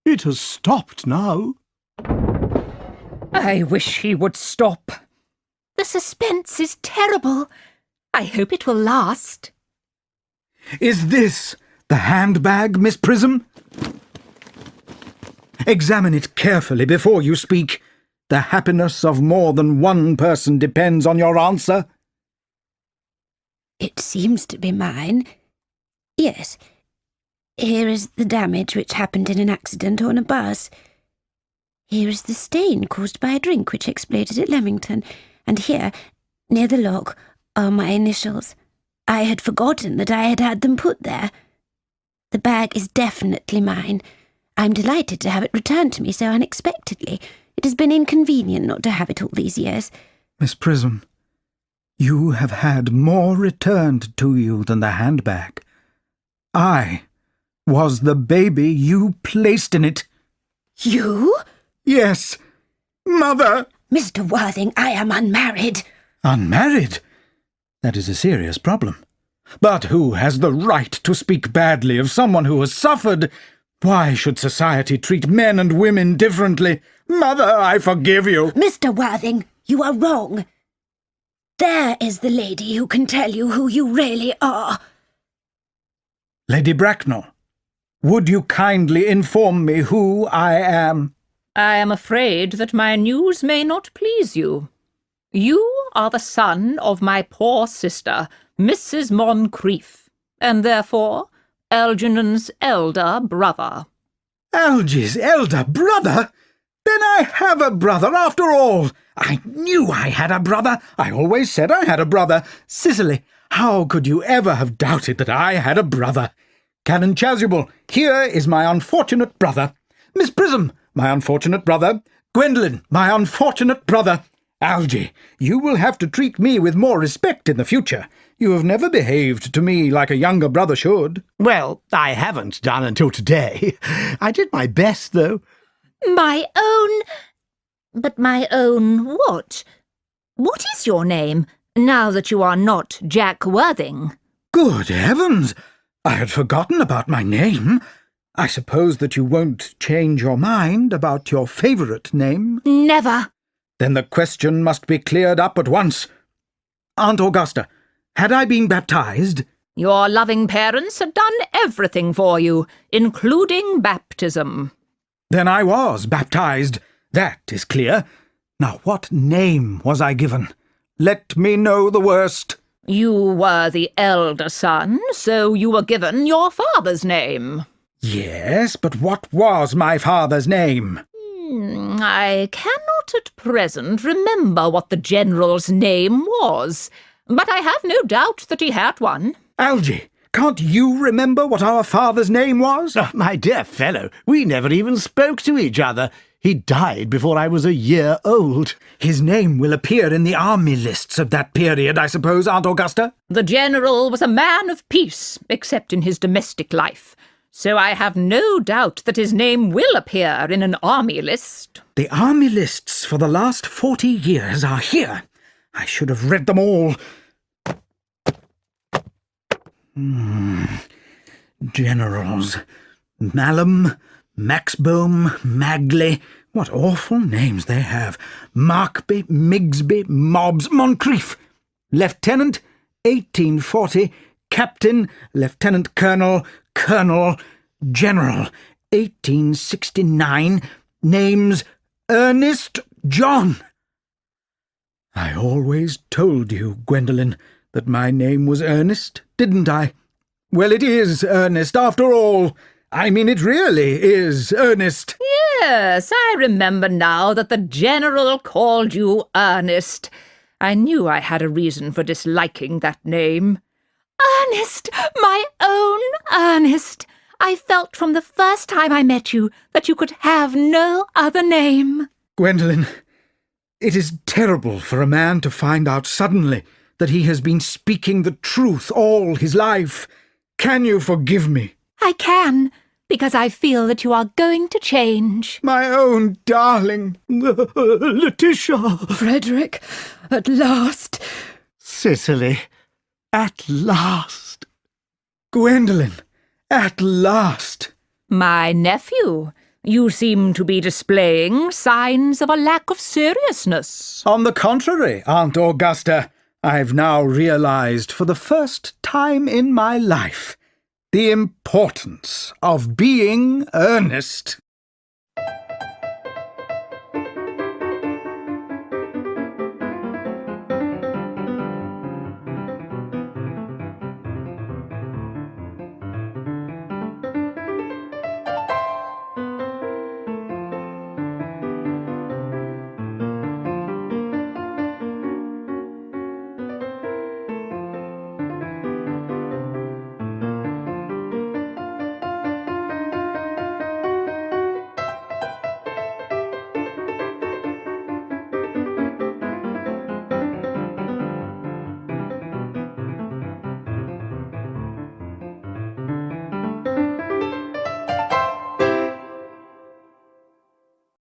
It has stopped now. I wish he would stop. The suspense is terrible. I hope it will last. Is this the handbag, Miss Prism? Examine it carefully before you speak. The happiness of more than one person depends on your answer. It seems to be mine. Yes. Here is the damage which happened in an accident on a bus. Here is the stain caused by a drink which exploded at Leamington. And here, near the lock, are my initials. I had forgotten that I had had them put there. The bag is definitely mine. I'm delighted to have it returned to me so unexpectedly. It has been inconvenient not to have it all these years. Miss Prism, you have had more returned to you than the handbag. I was the baby you placed in it. You? Yes, Mother! Mr. Worthing, I am unmarried. Unmarried? That is a serious problem. But who has the right to speak badly of someone who has suffered? Why should society treat men and women differently? Mother, I forgive you. Mr. Worthing, you are wrong. There is the lady who can tell you who you really are. Lady Bracknell, would you kindly inform me who I am? I am afraid that my news may not please you. You are the son of my poor sister, Mrs. Moncrief, and therefore Algernon's elder brother. Algy's elder brother? Then I have a brother after all. I knew I had a brother. I always said I had a brother. Cicely, how could you ever have doubted that I had a brother? Canon Chasuble, here is my unfortunate brother. Miss Prism, my unfortunate brother. Gwendolen, my unfortunate brother. Algy, you will have to treat me with more respect in the future. You have never behaved to me like a younger brother should. Well, I haven't done until today. I did my best, though. My own... But my own what? What is your name, now that you are not Jack Worthing? Good heavens! I had forgotten about my name. I suppose that you won't change your mind about your favourite name? Never. Then the question must be cleared up at once. Aunt Augusta, had I been baptized? Your loving parents had done everything for you, including baptism. Then I was baptized. That is clear. Now what name was I given? Let me know the worst. You were the elder son, so you were given your father's name. Yes, but what was my father's name? I cannot at present remember what the General's name was, but I have no doubt that he had one. Algy, can't you remember what our father's name was? Oh, my dear fellow, we never even spoke to each other. He died before I was a year old. His name will appear in the army lists of that period, I suppose, Aunt Augusta? The General was a man of peace, except in his domestic life, so I have no doubt that his name will appear in an army list. The army lists for the last 40 years are here. I should have read them all. Generals. Malcolm, Maxbohm, Magley. What awful names they have. Markby, Migsby, Mobbs, Moncrief. Lieutenant, 1840. Captain, Lieutenant Colonel, Colonel, General, 1869. Names, Ernest John. I always told you, Gwendolen, that my name was Ernest, didn't I? Well, it is Ernest, after all. I mean, it really is Ernest. Yes, I remember now that the General called you Ernest. I knew I had a reason for disliking that name. Ernest, my own Ernest. I felt from the first time I met you that you could have no other name. Gwendolen, it is terrible for a man to find out suddenly that he has been speaking the truth all his life. Can you forgive me? I can, because I feel that you are going to change. My own darling. Letitia! Frederick, at last. Cicely, at last. Gwendolen, at last. My nephew, you seem to be displaying signs of a lack of seriousness. On the contrary, Aunt Augusta, I've now realized for the first time in my life the importance of being earnest.